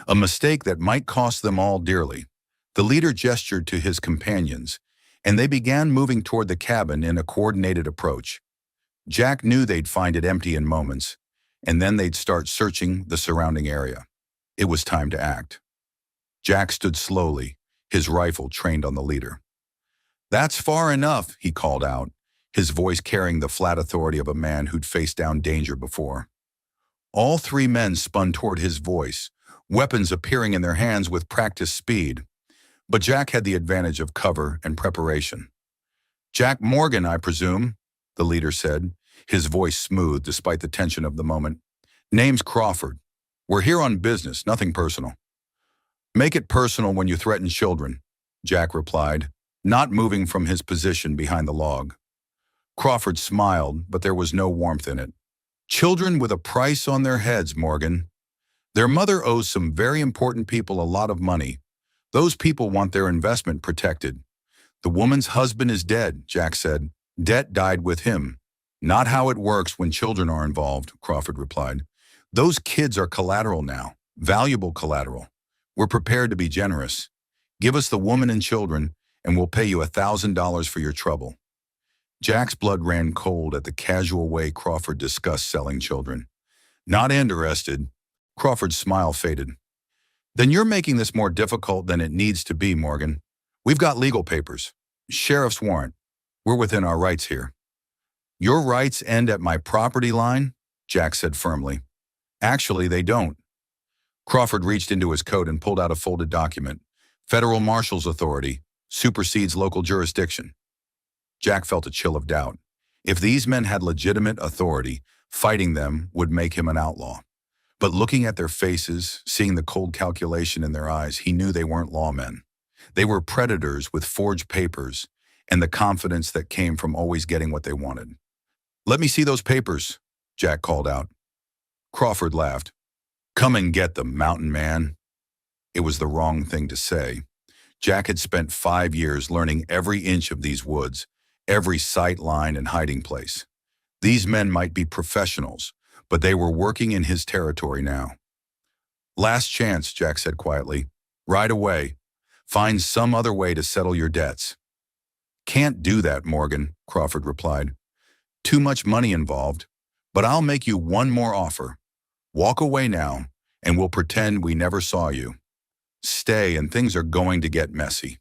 A mistake that might cost them all dearly. The leader gestured to his companions, and they began moving toward the cabin in a coordinated approach. Jack knew they'd find it empty in moments, and then they'd start searching the surrounding area. It was time to act. Jack stood slowly, his rifle trained on the leader. "That's far enough," he called out, his voice carrying the flat authority of a man who'd faced down danger before. All 3 men spun toward his voice, weapons appearing in their hands with practiced speed. But Jack had the advantage of cover and preparation. "Jack Morgan, I presume," the leader said, his voice smooth despite the tension of the moment. "Name's Crawford. We're here on business, nothing personal." "Make it personal when you threaten children," Jack replied, not moving from his position behind the log. Crawford smiled, but there was no warmth in it. "Children with a price on their heads, Morgan. Their mother owes some very important people a lot of money. Those people want their investment protected. The woman's husband is dead," Jack said. "Debt died with him." "Not how it works when children are involved," Crawford replied. "Those kids are collateral now, valuable collateral. We're prepared to be generous. Give us the woman and children, and we'll pay you $1,000 for your trouble." Jack's blood ran cold at the casual way Crawford discussed selling children. "Not interested." Crawford's smile faded. "Then you're making this more difficult than it needs to be, Morgan. We've got legal papers. Sheriff's warrant. We're within our rights here." "Your rights end at my property line?" Jack said firmly. "Actually, they don't." Crawford reached into his coat and pulled out a folded document. "Federal Marshal's authority supersedes local jurisdiction." Jack felt a chill of doubt. If these men had legitimate authority, fighting them would make him an outlaw. But looking at their faces, seeing the cold calculation in their eyes, he knew they weren't lawmen. They were predators with forged papers and the confidence that came from always getting what they wanted. "Let me see those papers," Jack called out. Crawford laughed. "Come and get them, mountain man." It was the wrong thing to say. Jack had spent 5 years learning every inch of these woods, every sight line and hiding place. These men might be professionals, but they were working in his territory now. "Last chance," Jack said quietly. "Right away. Find some other way to settle your debts." "Can't do that, Morgan," Crawford replied. "Too much money involved, but I'll make you one more offer. Walk away now, and we'll pretend we never saw you. Stay, and things are going to get messy."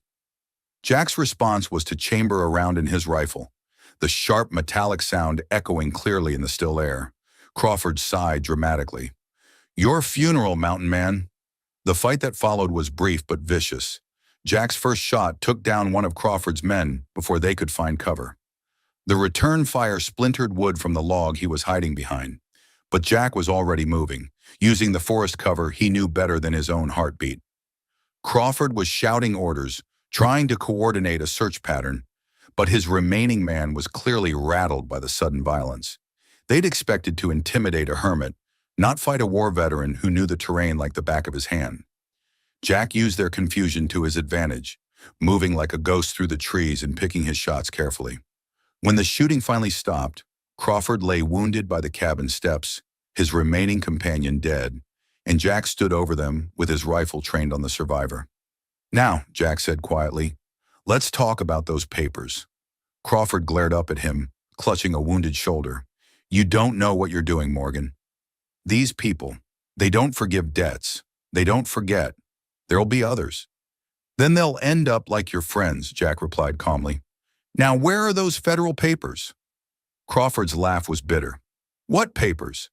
Jack's response was to chamber around in his rifle, the sharp metallic sound echoing clearly in the still air. Crawford sighed dramatically. Your funeral, mountain man. The fight that followed was brief but vicious. Jack's first shot took down one of Crawford's men before they could find cover. The return fire splintered wood from the log he was hiding behind. But Jack was already moving, using the forest cover he knew better than his own heartbeat. Crawford was shouting orders, trying to coordinate a search pattern, but his remaining man was clearly rattled by the sudden violence. They'd expected to intimidate a hermit, not fight a war veteran who knew the terrain like the back of his hand. Jack used their confusion to his advantage, moving like a ghost through the trees and picking his shots carefully. When the shooting finally stopped, Crawford lay wounded by the cabin steps, his remaining companion dead, and Jack stood over them with his rifle trained on the survivor. Now, Jack said quietly, let's talk about those papers. Crawford glared up at him, clutching a wounded shoulder. You don't know what you're doing, Morgan. These people, they don't forgive debts. They don't forget. There'll be others. Then they'll end up like your friends, Jack replied calmly. Now, where are those federal papers? Crawford's laugh was bitter. What papers?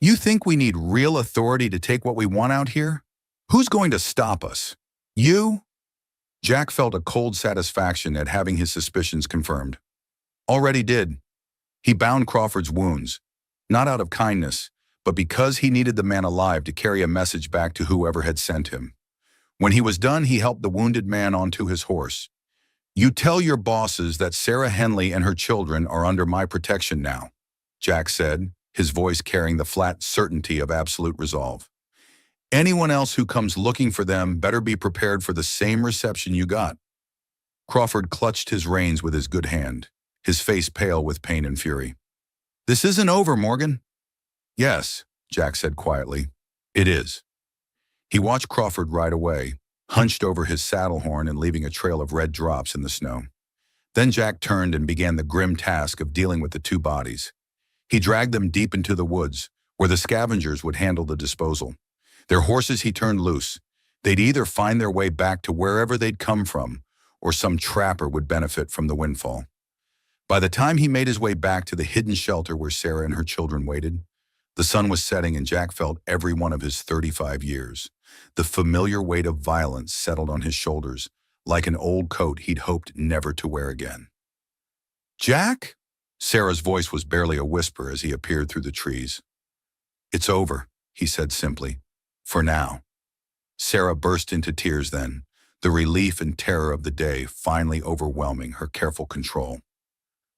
You think we need real authority to take what we want out here? Who's going to stop us? You? Jack felt a cold satisfaction at having his suspicions confirmed. Already did. He bound Crawford's wounds, not out of kindness, but because he needed the man alive to carry a message back to whoever had sent him. When he was done, he helped the wounded man onto his horse. You tell your bosses that Sarah Henley and her children are under my protection now, Jack said, his voice carrying the flat certainty of absolute resolve. Anyone else who comes looking for them better be prepared for the same reception you got. Crawford clutched his reins with his good hand, his face pale with pain and fury. This isn't over, Morgan. Yes, Jack said quietly. It is. He watched Crawford ride away, hunched over his saddle horn and leaving a trail of red drops in the snow. Then Jack turned and began the grim task of dealing with the two bodies. He dragged them deep into the woods, where the scavengers would handle the disposal. Their horses he turned loose. They'd either find their way back to wherever they'd come from, or some trapper would benefit from the windfall. By the time he made his way back to the hidden shelter where Sarah and her children waited, the sun was setting and Jack felt every one of his 35 years. The familiar weight of violence settled on his shoulders, like an old coat he'd hoped never to wear again. Jack? Sarah's voice was barely a whisper as he appeared through the trees. It's over, he said simply. For now. Sarah burst into tears then, the relief and terror of the day finally overwhelming her careful control.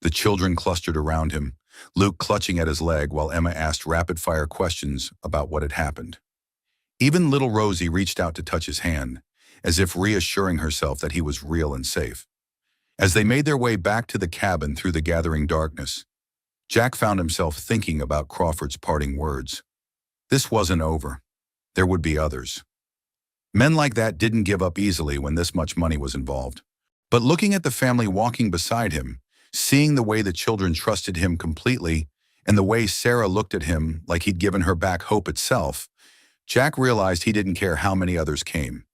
The children clustered around him, Luke clutching at his leg while Emma asked rapid-fire questions about what had happened. Even little Rosie reached out to touch his hand, as if reassuring herself that he was real and safe. As they made their way back to the cabin through the gathering darkness, Jack found himself thinking about Crawford's parting words. This wasn't over. There would be others. Men like that didn't give up easily when this much money was involved. But looking at the family walking beside him, seeing the way the children trusted him completely, and the way Sarah looked at him like he'd given her back hope itself, Jack realized he didn't care how many others came.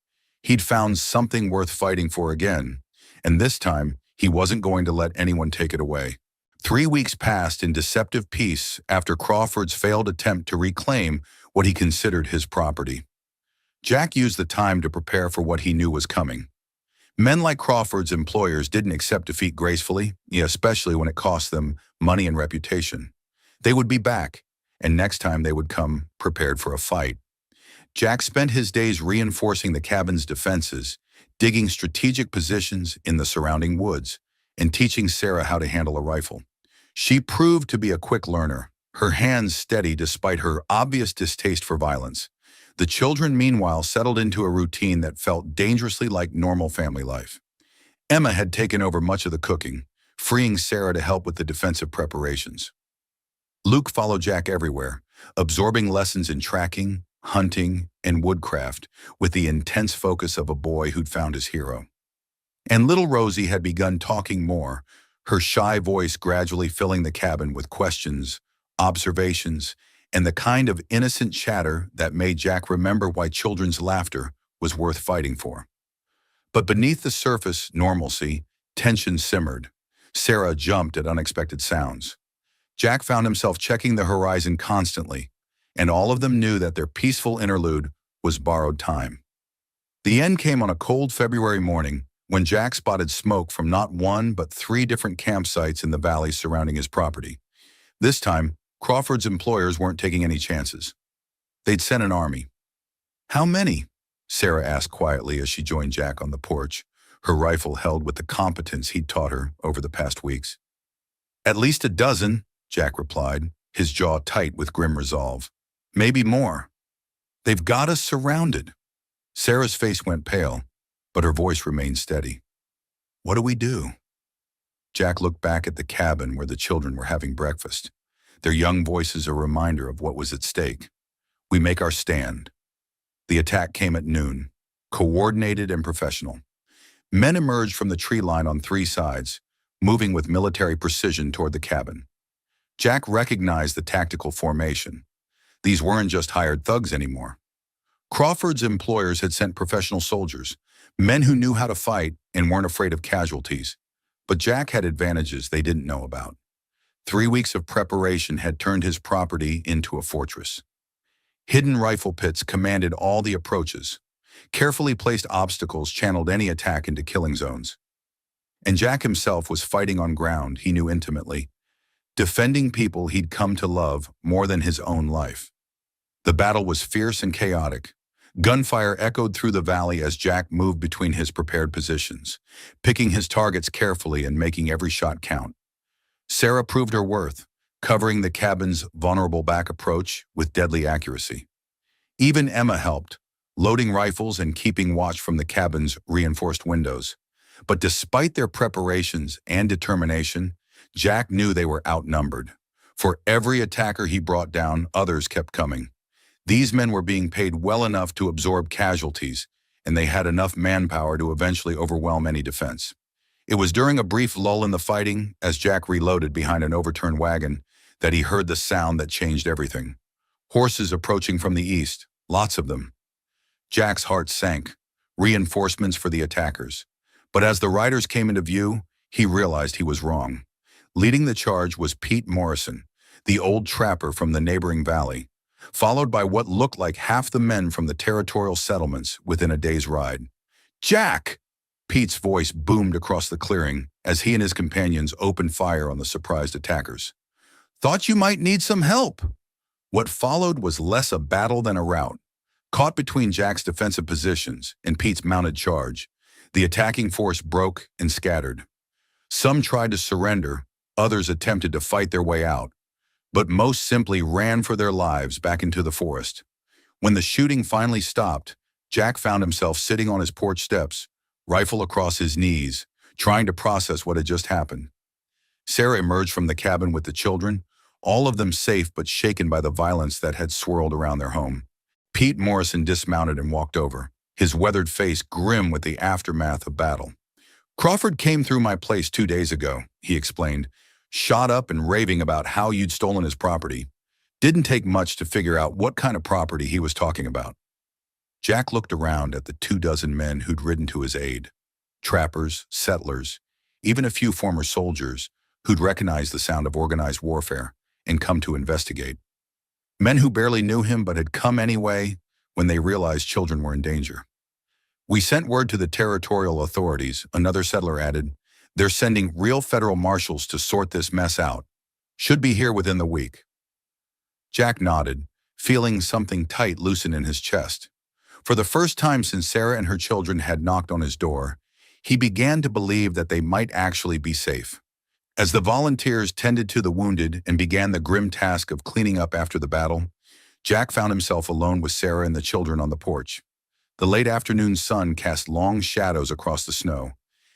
He'd found something worth fighting for again, and this time he wasn't going to let anyone take it away. 3 weeks passed in deceptive peace after Crawford's failed attempt to reclaim what he considered his property. Jack used the time to prepare for what he knew was coming. Men like Crawford's employers didn't accept defeat gracefully, especially when it cost them money and reputation. They would be back, and next time they would come prepared for a fight. Jack spent his days reinforcing the cabin's defenses, digging strategic positions in the surrounding woods, and teaching Sarah how to handle a rifle. She proved to be a quick learner, her hands steady despite her obvious distaste for violence. The children, meanwhile, settled into a routine that felt dangerously like normal family life. Emma had taken over much of the cooking, freeing Sarah to help with the defensive preparations. Luke followed Jack everywhere, absorbing lessons in tracking, hunting, and woodcraft with the intense focus of a boy who'd found his hero. And little Rosie had begun talking more, her shy voice gradually filling the cabin with questions, observations, and the kind of innocent chatter that made Jack remember why children's laughter was worth fighting for. But beneath the surface normalcy, tension simmered. Sarah jumped at unexpected sounds. Jack found himself checking the horizon constantly, and all of them knew that their peaceful interlude was borrowed time. The end came on a cold February morning when Jack spotted smoke from not one but 3 different campsites in the valley surrounding his property. This time, Crawford's employers weren't taking any chances. They'd sent an army. "How many?" Sarah asked quietly as she joined Jack on the porch, her rifle held with the competence he'd taught her over the past weeks. "At least a dozen," Jack replied, his jaw tight with grim resolve. "Maybe more. They've got us surrounded." Sarah's face went pale, but her voice remained steady. "What do we do?" Jack looked back at the cabin where the children were having breakfast, their young voices a reminder of what was at stake. "We make our stand." The attack came at noon, coordinated and professional. Men emerged from the tree line on 3 sides, moving with military precision toward the cabin. Jack recognized the tactical formation. These weren't just hired thugs anymore. Crawford's employers had sent professional soldiers, men who knew how to fight and weren't afraid of casualties. But Jack had advantages they didn't know about. 3 weeks of preparation had turned his property into a fortress. Hidden rifle pits commanded all the approaches. Carefully placed obstacles channeled any attack into killing zones. And Jack himself was fighting on ground he knew intimately, defending people he'd come to love more than his own life. The battle was fierce and chaotic. Gunfire echoed through the valley as Jack moved between his prepared positions, picking his targets carefully and making every shot count. Sarah proved her worth, covering the cabin's vulnerable back approach with deadly accuracy. Even Emma helped, loading rifles and keeping watch from the cabin's reinforced windows. But despite their preparations and determination, Jack knew they were outnumbered. For every attacker he brought down, others kept coming. These men were being paid well enough to absorb casualties, and they had enough manpower to eventually overwhelm any defense. It was during a brief lull in the fighting, as Jack reloaded behind an overturned wagon, that he heard the sound that changed everything. Horses approaching from the east, lots of them. Jack's heart sank, reinforcements for the attackers. But as the riders came into view, he realized he was wrong. Leading the charge was Pete Morrison, the old trapper from the neighboring valley, followed by what looked like half the men from the territorial settlements within a day's ride. "Jack!" Pete's voice boomed across the clearing as he and his companions opened fire on the surprised attackers. "Thought you might need some help." What followed was less a battle than a rout. Caught between Jack's defensive positions and Pete's mounted charge, the attacking force broke and scattered. Some tried to surrender, others attempted to fight their way out, but most simply ran for their lives back into the forest. When the shooting finally stopped, Jack found himself sitting on his porch steps, rifle across his knees, trying to process what had just happened. Sarah emerged from the cabin with the children, all of them safe but shaken by the violence that had swirled around their home. Pete Morrison dismounted and walked over, his weathered face grim with the aftermath of battle. "Crawford came through my place 2 days ago," he explained, shot up and raving about how you'd stolen his property. Didn't take much to figure out what kind of property he was talking about. Jack looked around at the 24 men who'd ridden to his aid. Trappers, settlers, even a few former soldiers who'd recognized the sound of organized warfare and come to investigate. Men who barely knew him but had come anyway when they realized children were in danger. "We sent word to the territorial authorities," another settler added. "They're sending real federal marshals to sort this mess out. Should be here within the week." Jack nodded, feeling something tight loosen in his chest. For the first time since Sarah and her children had knocked on his door, he began to believe that they might actually be safe. As the volunteers tended to the wounded and began the grim task of cleaning up after the battle, Jack found himself alone with Sarah and the children on the porch. The late afternoon sun cast long shadows across the snow,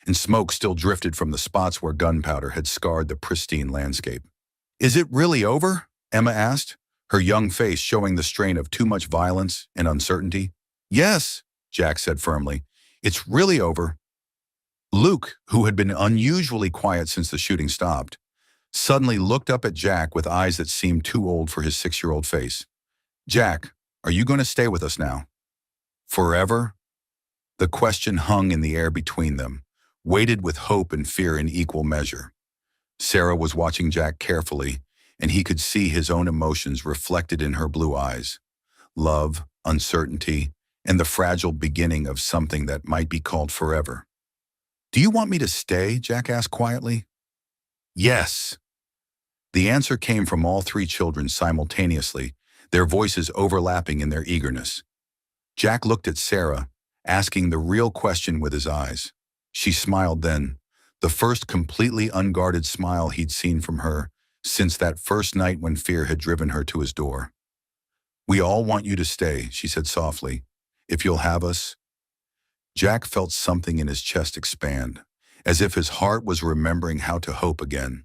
and smoke still drifted from the spots where gunpowder had scarred the pristine landscape. "Is it really over?" Emma asked, her young face showing the strain of too much violence and uncertainty. "Yes," Jack said firmly. "It's really over." Luke, who had been unusually quiet since the shooting stopped, suddenly looked up at Jack with eyes that seemed too old for his 6-year-old face. "Jack, are you going to stay with us now? Forever?" The question hung in the air between them, weighted with hope and fear in equal measure. Sarah was watching Jack carefully, and he could see his own emotions reflected in her blue eyes. Love, uncertainty, and the fragile beginning of something that might be called forever. "Do you want me to stay?" Jack asked quietly. "Yes." The answer came from all three children simultaneously, their voices overlapping in their eagerness. Jack looked at Sarah, asking the real question with his eyes. She smiled then, the first completely unguarded smile he'd seen from her since that first night when fear had driven her to his door. "We all want you to stay," she said softly, "if you'll have us." Jack felt something in his chest expand, as if his heart was remembering how to hope again.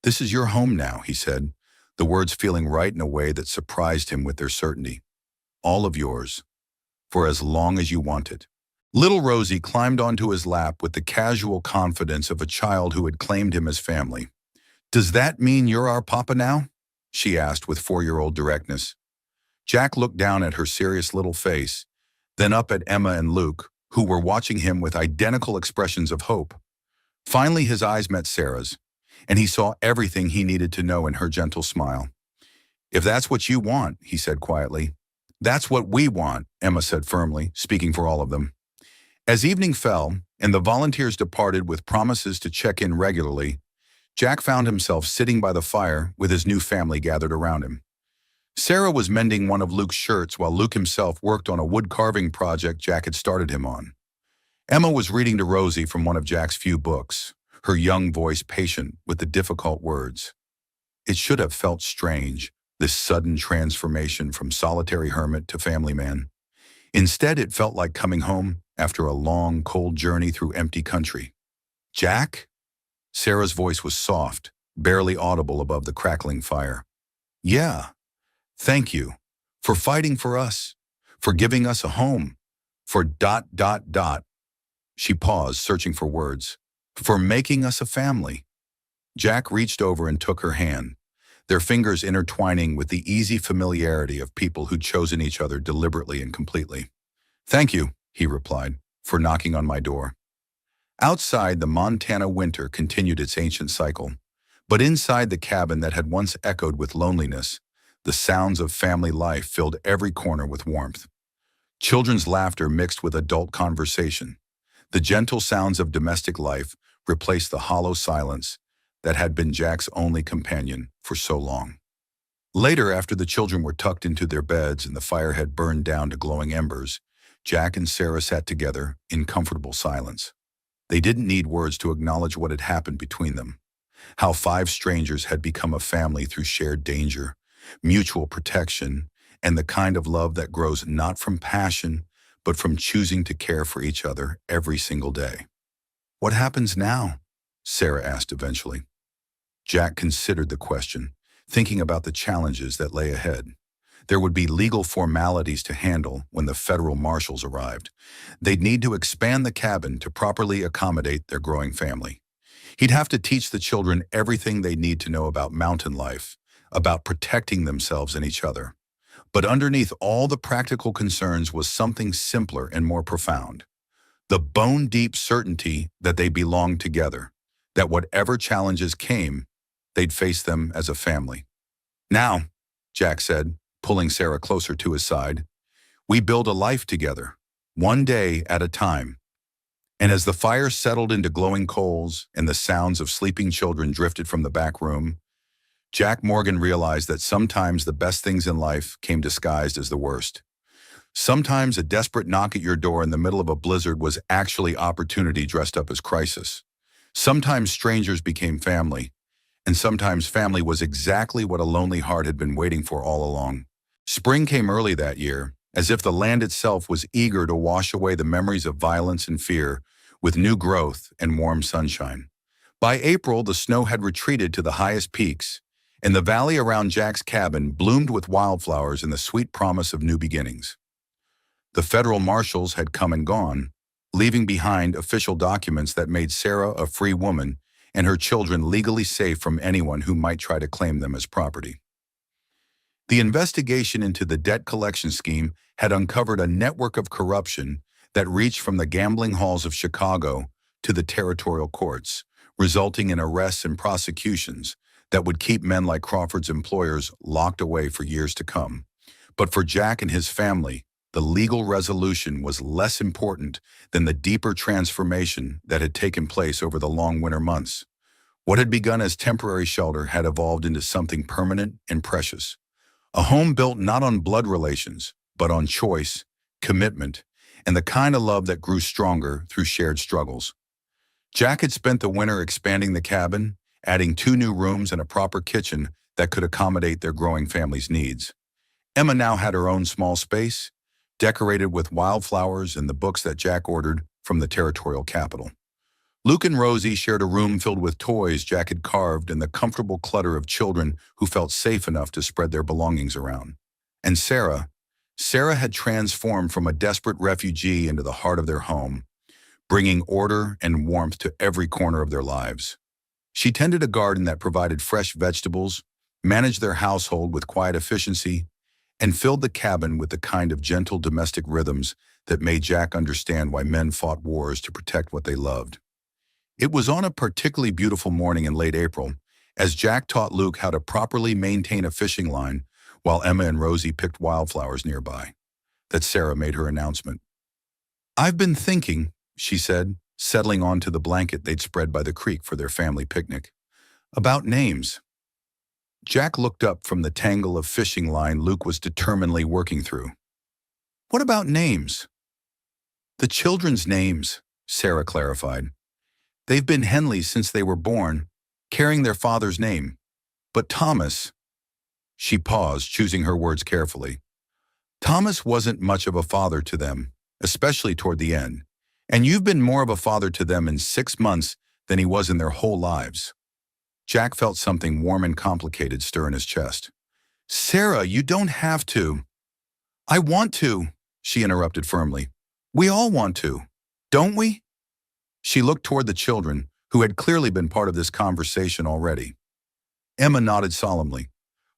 "This is your home now," he said, the words feeling right in a way that surprised him with their certainty. "All of yours, for as long as you want it." Little Rosie climbed onto his lap with the casual confidence of a child who had claimed him as family. "Does that mean you're our papa now?" she asked with 4-year-old directness. Jack looked down at her serious little face, then up at Emma and Luke, who were watching him with identical expressions of hope. Finally, his eyes met Sarah's, and he saw everything he needed to know in her gentle smile. "If that's what you want," he said quietly. "That's what we want," Emma said firmly, speaking for all of them. As evening fell, and the volunteers departed with promises to check in regularly, Jack found himself sitting by the fire with his new family gathered around him. Sarah was mending one of Luke's shirts while Luke himself worked on a wood carving project Jack had started him on. Emma was reading to Rosie from one of Jack's few books, her young voice patient with the difficult words. It should have felt strange, this sudden transformation from solitary hermit to family man. Instead, it felt like coming home after a long, cold journey through empty country. "Jack?" Sarah's voice was soft, barely audible above the crackling fire. "Yeah. Thank you. For fighting for us. For giving us a home. For ... She paused, searching for words. "For making us a family." Jack reached over and took her hand, their fingers intertwining with the easy familiarity of people who'd chosen each other deliberately and completely. "Thank you," he replied, "for knocking on my door." Outside, the Montana winter continued its ancient cycle, but inside the cabin that had once echoed with loneliness, the sounds of family life filled every corner with warmth. Children's laughter mixed with adult conversation. The gentle sounds of domestic life replaced the hollow silence that had been Jack's only companion for so long. Later, after the children were tucked into their beds and the fire had burned down to glowing embers, Jack and Sarah sat together in comfortable silence. They didn't need words to acknowledge what had happened between them, how 5 strangers had become a family through shared danger, mutual protection, and the kind of love that grows not from passion, but from choosing to care for each other every single day. "What happens now?" Sarah asked eventually. Jack considered the question, thinking about the challenges that lay ahead. There would be legal formalities to handle when the federal marshals arrived. They'd need to expand the cabin to properly accommodate their growing family. He'd have to teach the children everything they need to know about mountain life, about protecting themselves and each other. But underneath all the practical concerns was something simpler and more profound. The bone-deep certainty that they belonged together, that whatever challenges came, they'd face them as a family. "Now," Jack said, pulling Sarah closer to his side, "we build a life together, one day at a time." And as the fire settled into glowing coals and the sounds of sleeping children drifted from the back room, Jack Morgan realized that sometimes the best things in life came disguised as the worst. Sometimes a desperate knock at your door in the middle of a blizzard was actually opportunity dressed up as crisis. Sometimes strangers became family, and sometimes family was exactly what a lonely heart had been waiting for all along. Spring came early that year, as if the land itself was eager to wash away the memories of violence and fear with new growth and warm sunshine. By April, the snow had retreated to the highest peaks, and the valley around Jack's cabin bloomed with wildflowers and the sweet promise of new beginnings. The federal marshals had come and gone, leaving behind official documents that made Sarah a free woman and her children legally safe from anyone who might try to claim them as property. The investigation into the debt collection scheme had uncovered a network of corruption that reached from the gambling halls of Chicago to the territorial courts, resulting in arrests and prosecutions that would keep men like Crawford's employers locked away for years to come. But for Jack and his family, the legal resolution was less important than the deeper transformation that had taken place over the long winter months. What had begun as temporary shelter had evolved into something permanent and precious. A home built not on blood relations, but on choice, commitment, and the kind of love that grew stronger through shared struggles. Jack had spent the winter expanding the cabin, adding 2 new rooms and a proper kitchen that could accommodate their growing family's needs. Emma now had her own small space, decorated with wildflowers and the books that Jack ordered from the territorial capital. Luke and Rosie shared a room filled with toys Jack had carved and the comfortable clutter of children who felt safe enough to spread their belongings around. And Sarah had transformed from a desperate refugee into the heart of their home, bringing order and warmth to every corner of their lives. She tended a garden that provided fresh vegetables, managed their household with quiet efficiency, and filled the cabin with the kind of gentle domestic rhythms that made Jack understand why men fought wars to protect what they loved. It was on a particularly beautiful morning in late April, as Jack taught Luke how to properly maintain a fishing line while Emma and Rosie picked wildflowers nearby, that Sarah made her announcement. "I've been thinking," she said, settling onto the blanket they'd spread by the creek for their family picnic, "about names." Jack looked up from the tangle of fishing line Luke was determinedly working through. "What about names?" "The children's names," Sarah clarified. "They've been Henleys since they were born, carrying their father's name. But Thomas—" She paused, choosing her words carefully. "Thomas wasn't much of a father to them, especially toward the end. And you've been more of a father to them in 6 months than he was in their whole lives." Jack felt something warm and complicated stir in his chest. "Sarah, you don't have to." "I want to," she interrupted firmly. "We all want to, don't we?" She looked toward the children, who had clearly been part of this conversation already. Emma nodded solemnly.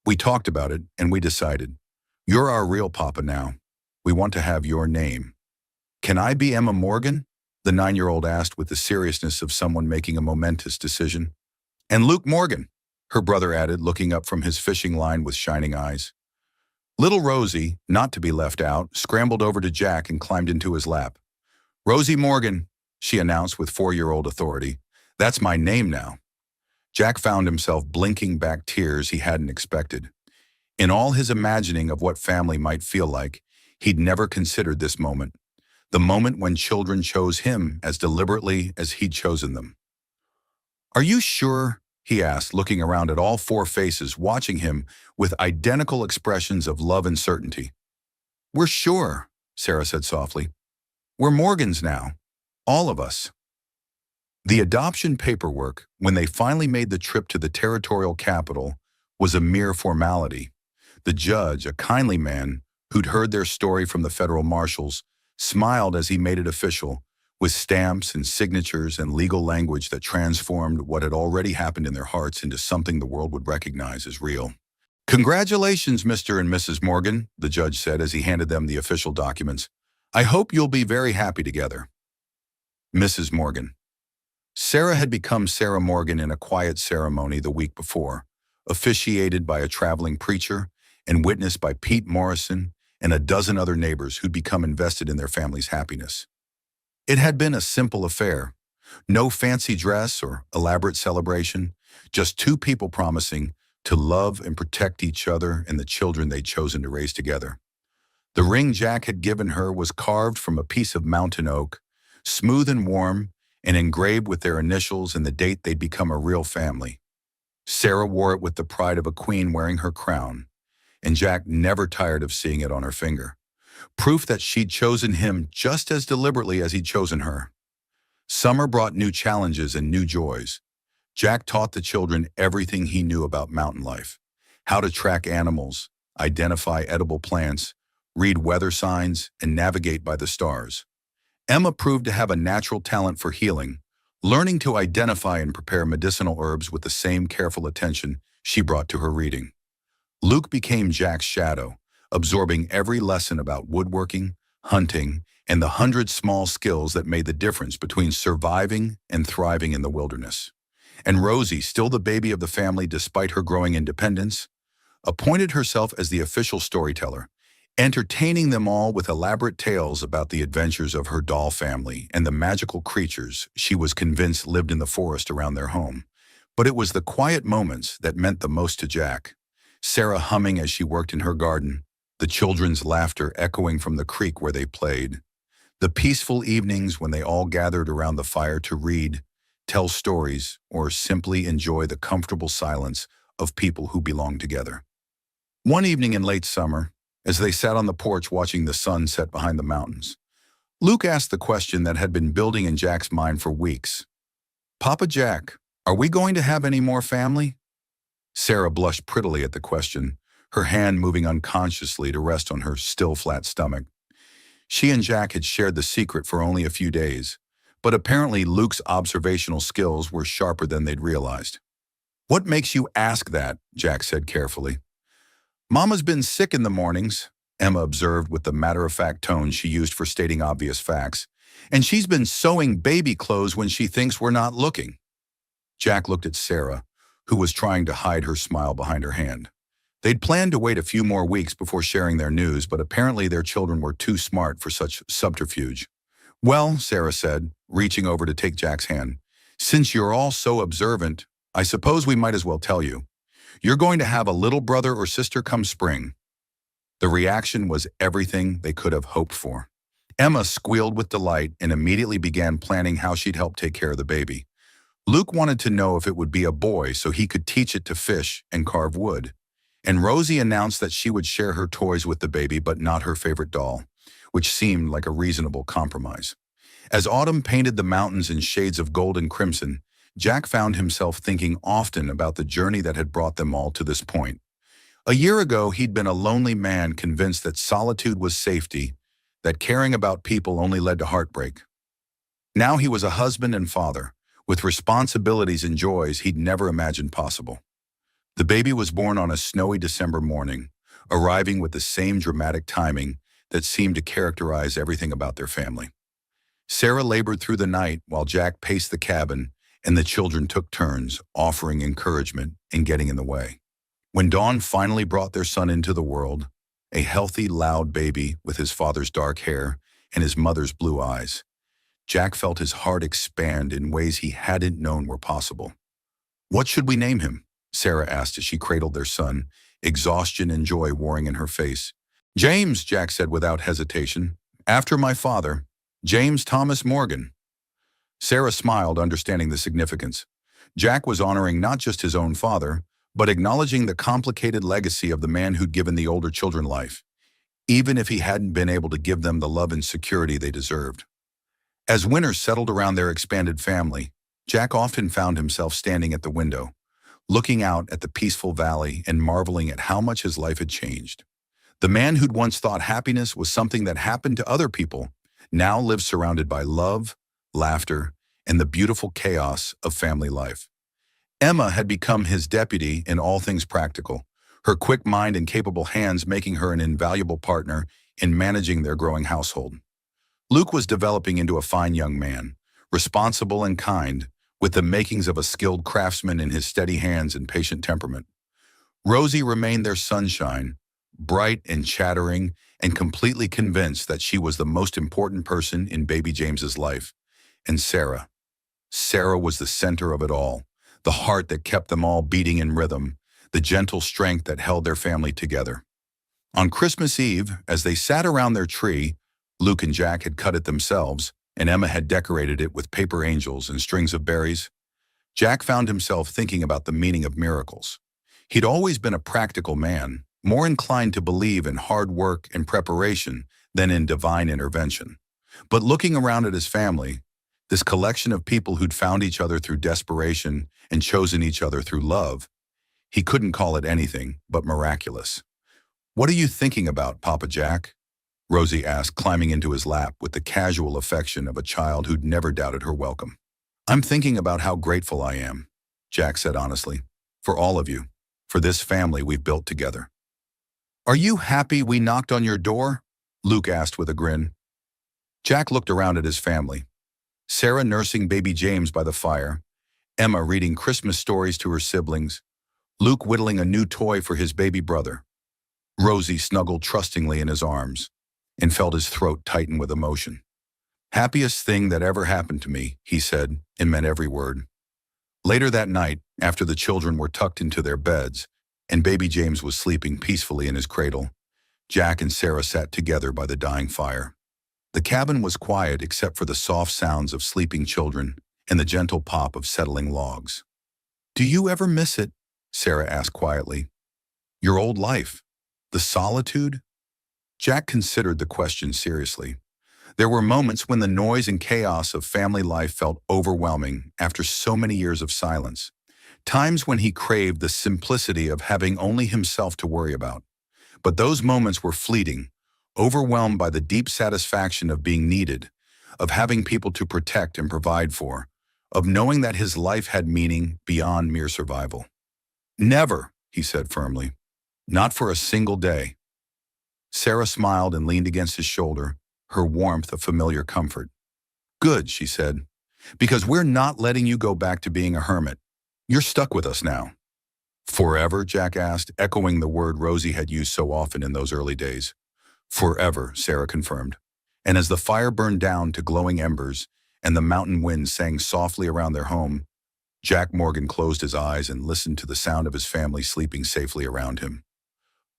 "We talked about it, and we decided. You're our real papa now. We want to have your name." "Can I be Emma Morgan?" the 9-year-old asked with the seriousness of someone making a momentous decision. "And Luke Morgan," her brother added, looking up from his fishing line with shining eyes. Little Rosie, not to be left out, scrambled over to Jack and climbed into his lap. "Rosie Morgan," she announced with 4-year-old authority. "That's my name now." Jack found himself blinking back tears he hadn't expected. In all his imagining of what family might feel like, he'd never considered this moment. The moment when children chose him as deliberately as he'd chosen them. "Are you sure?" he asked, looking around at all 4 faces, watching him with identical expressions of love and certainty. "We're sure," Sarah said softly. "We're Morgans now. All of us." The adoption paperwork, when they finally made the trip to the territorial capital, was a mere formality. The judge, a kindly man who'd heard their story from the federal marshals, smiled as he made it official, with stamps and signatures and legal language that transformed what had already happened in their hearts into something the world would recognize as real. "Congratulations, Mr. and Mrs. Morgan," the judge said as he handed them the official documents. "I hope you'll be very happy together." Mrs. Morgan. Sarah had become Sarah Morgan in a quiet ceremony the week before, officiated by a traveling preacher and witnessed by Pete Morrison and a dozen other neighbors who'd become invested in their family's happiness. It had been a simple affair. No fancy dress or elaborate celebration, just 2 people promising to love and protect each other and the children they'd chosen to raise together. The ring Jack had given her was carved from a piece of mountain oak, smooth and warm, and engraved with their initials and the date they'd become a real family. Sarah wore it with the pride of a queen wearing her crown, and Jack never tired of seeing it on her finger. Proof that she'd chosen him just as deliberately as he'd chosen her. Summer brought new challenges and new joys. Jack taught the children everything he knew about mountain life: how to track animals, identify edible plants, read weather signs, and navigate by the stars. Emma proved to have a natural talent for healing, learning to identify and prepare medicinal herbs with the same careful attention she brought to her reading. Luke became Jack's shadow, absorbing every lesson about woodworking, hunting, and the 100 small skills that made the difference between surviving and thriving in the wilderness. And Rosie, still the baby of the family despite her growing independence, appointed herself as the official storyteller, entertaining them all with elaborate tales about the adventures of her doll family and the magical creatures she was convinced lived in the forest around their home. But it was the quiet moments that meant the most to Jack. Sarah humming as she worked in her garden, the children's laughter echoing from the creek where they played, the peaceful evenings when they all gathered around the fire to read, tell stories, or simply enjoy the comfortable silence of people who belong together. One evening in late summer, as they sat on the porch watching the sun set behind the mountains, Luke asked the question that had been building in Jack's mind for weeks. "Papa Jack, are we going to have any more family?" Sarah blushed prettily at the question, her hand moving unconsciously to rest on her still flat stomach. She and Jack had shared the secret for only a few days, but apparently Luke's observational skills were sharper than they'd realized. "What makes you ask that?" Jack said carefully. "Mama's been sick in the mornings," Emma observed with the matter-of-fact tone she used for stating obvious facts, "and she's been sewing baby clothes when she thinks we're not looking." Jack looked at Sarah, who was trying to hide her smile behind her hand. They'd planned to wait a few more weeks before sharing their news, but apparently their children were too smart for such subterfuge. "Well," Sarah said, reaching over to take Jack's hand, "since you're all so observant, I suppose we might as well tell you. You're going to have a little brother or sister come spring." The reaction was everything they could have hoped for. Emma squealed with delight and immediately began planning how she'd help take care of the baby. Luke wanted to know if it would be a boy so he could teach it to fish and carve wood. And Rosie announced that she would share her toys with the baby but not her favorite doll, which seemed like a reasonable compromise. As autumn painted the mountains in shades of gold and crimson, Jack found himself thinking often about the journey that had brought them all to this point. A year ago, he'd been a lonely man convinced that solitude was safety, that caring about people only led to heartbreak. Now he was a husband and father, with responsibilities and joys he'd never imagined possible. The baby was born on a snowy December morning, arriving with the same dramatic timing that seemed to characterize everything about their family. Sarah labored through the night while Jack paced the cabin, and the children took turns, offering encouragement and getting in the way. When dawn finally brought their son into the world, a healthy, loud baby with his father's dark hair and his mother's blue eyes, Jack felt his heart expand in ways he hadn't known were possible. "What should we name him?" Sarah asked as she cradled their son, exhaustion and joy warring in her face. "James," Jack said without hesitation. "After my father, James Thomas Morgan." Sarah smiled, understanding the significance. Jack was honoring not just his own father, but acknowledging the complicated legacy of the man who'd given the older children life, even if he hadn't been able to give them the love and security they deserved. As winter settled around their expanded family, Jack often found himself standing at the window, looking out at the peaceful valley and marveling at how much his life had changed. The man who'd once thought happiness was something that happened to other people now lived surrounded by love, laughter, and the beautiful chaos of family life. Emma had become his deputy in all things practical, her quick mind and capable hands making her an invaluable partner in managing their growing household. Luke was developing into a fine young man, responsible and kind, with the makings of a skilled craftsman in his steady hands and patient temperament. Rosie remained their sunshine, bright and chattering, and completely convinced that she was the most important person in baby James's life. And Sarah. Sarah was the center of it all, the heart that kept them all beating in rhythm, the gentle strength that held their family together. On Christmas Eve, as they sat around their tree, Luke and Jack had cut it themselves, and Emma had decorated it with paper angels and strings of berries. Jack found himself thinking about the meaning of miracles. He'd always been a practical man, more inclined to believe in hard work and preparation than in divine intervention. But looking around at his family, this collection of people who'd found each other through desperation and chosen each other through love, he couldn't call it anything but miraculous. "What are you thinking about, Papa Jack?" Rosie asked, climbing into his lap with the casual affection of a child who'd never doubted her welcome. "I'm thinking about how grateful I am," Jack said honestly, "for all of you, for this family we've built together." "Are you happy we knocked on your door?" Luke asked with a grin. Jack looked around at his family. Sarah nursing baby James by the fire, Emma reading Christmas stories to her siblings, Luke whittling a new toy for his baby brother. Rosie snuggled trustingly in his arms and felt his throat tighten with emotion. "Happiest thing that ever happened to me," he said, and meant every word. Later that night, after the children were tucked into their beds and baby James was sleeping peacefully in his cradle, Jack and Sarah sat together by the dying fire. The cabin was quiet except for the soft sounds of sleeping children and the gentle pop of settling logs. "Do you ever miss it?" Sarah asked quietly. "Your old life? The solitude?" Jack considered the question seriously. There were moments when the noise and chaos of family life felt overwhelming after so many years of silence. Times when he craved the simplicity of having only himself to worry about. But those moments were fleeting, overwhelmed by the deep satisfaction of being needed, of having people to protect and provide for, of knowing that his life had meaning beyond mere survival. "Never," he said firmly. "Not for a single day." Sarah smiled and leaned against his shoulder, her warmth a familiar comfort. "Good," she said, "because we're not letting you go back to being a hermit. You're stuck with us now." "Forever?" Jack asked, echoing the word Rosie had used so often in those early days. "Forever," Sarah confirmed. And as the fire burned down to glowing embers and the mountain wind sang softly around their home, Jack Morgan closed his eyes and listened to the sound of his family sleeping safely around him.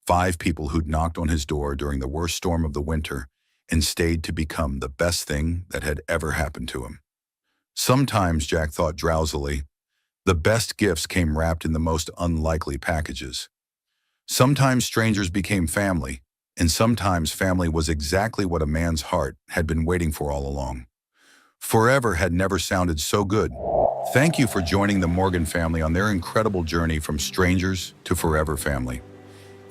5 people who'd knocked on his door during the worst storm of the winter and stayed to become the best thing that had ever happened to him. Sometimes, Jack thought drowsily, the best gifts came wrapped in the most unlikely packages. Sometimes strangers became family, and sometimes family was exactly what a man's heart had been waiting for all along. Forever had never sounded so good. Thank you for joining the Morgan family on their incredible journey from strangers to forever family.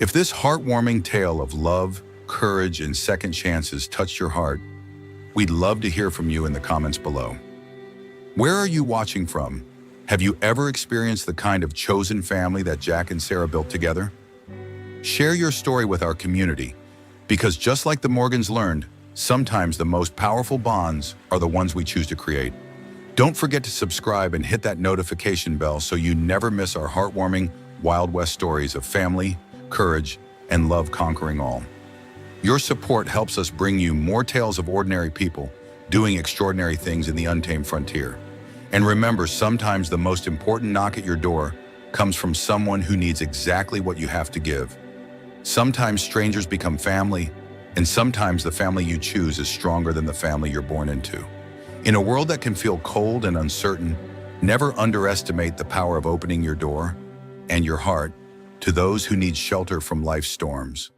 If this heartwarming tale of love, courage, and second chances touched your heart, we'd love to hear from you in the comments below. Where are you watching from? Have you ever experienced the kind of chosen family that Jack and Sarah built together? Share your story with our community, because just like the Morgans learned, sometimes the most powerful bonds are the ones we choose to create. Don't forget to subscribe and hit that notification bell so you never miss our heartwarming Wild West stories of family, courage, and love conquering all. Your support helps us bring you more tales of ordinary people doing extraordinary things in the untamed frontier. And remember, sometimes the most important knock at your door comes from someone who needs exactly what you have to give. Sometimes strangers become family, and sometimes the family you choose is stronger than the family you're born into. In a world that can feel cold and uncertain, never underestimate the power of opening your door and your heart to those who need shelter from life's storms.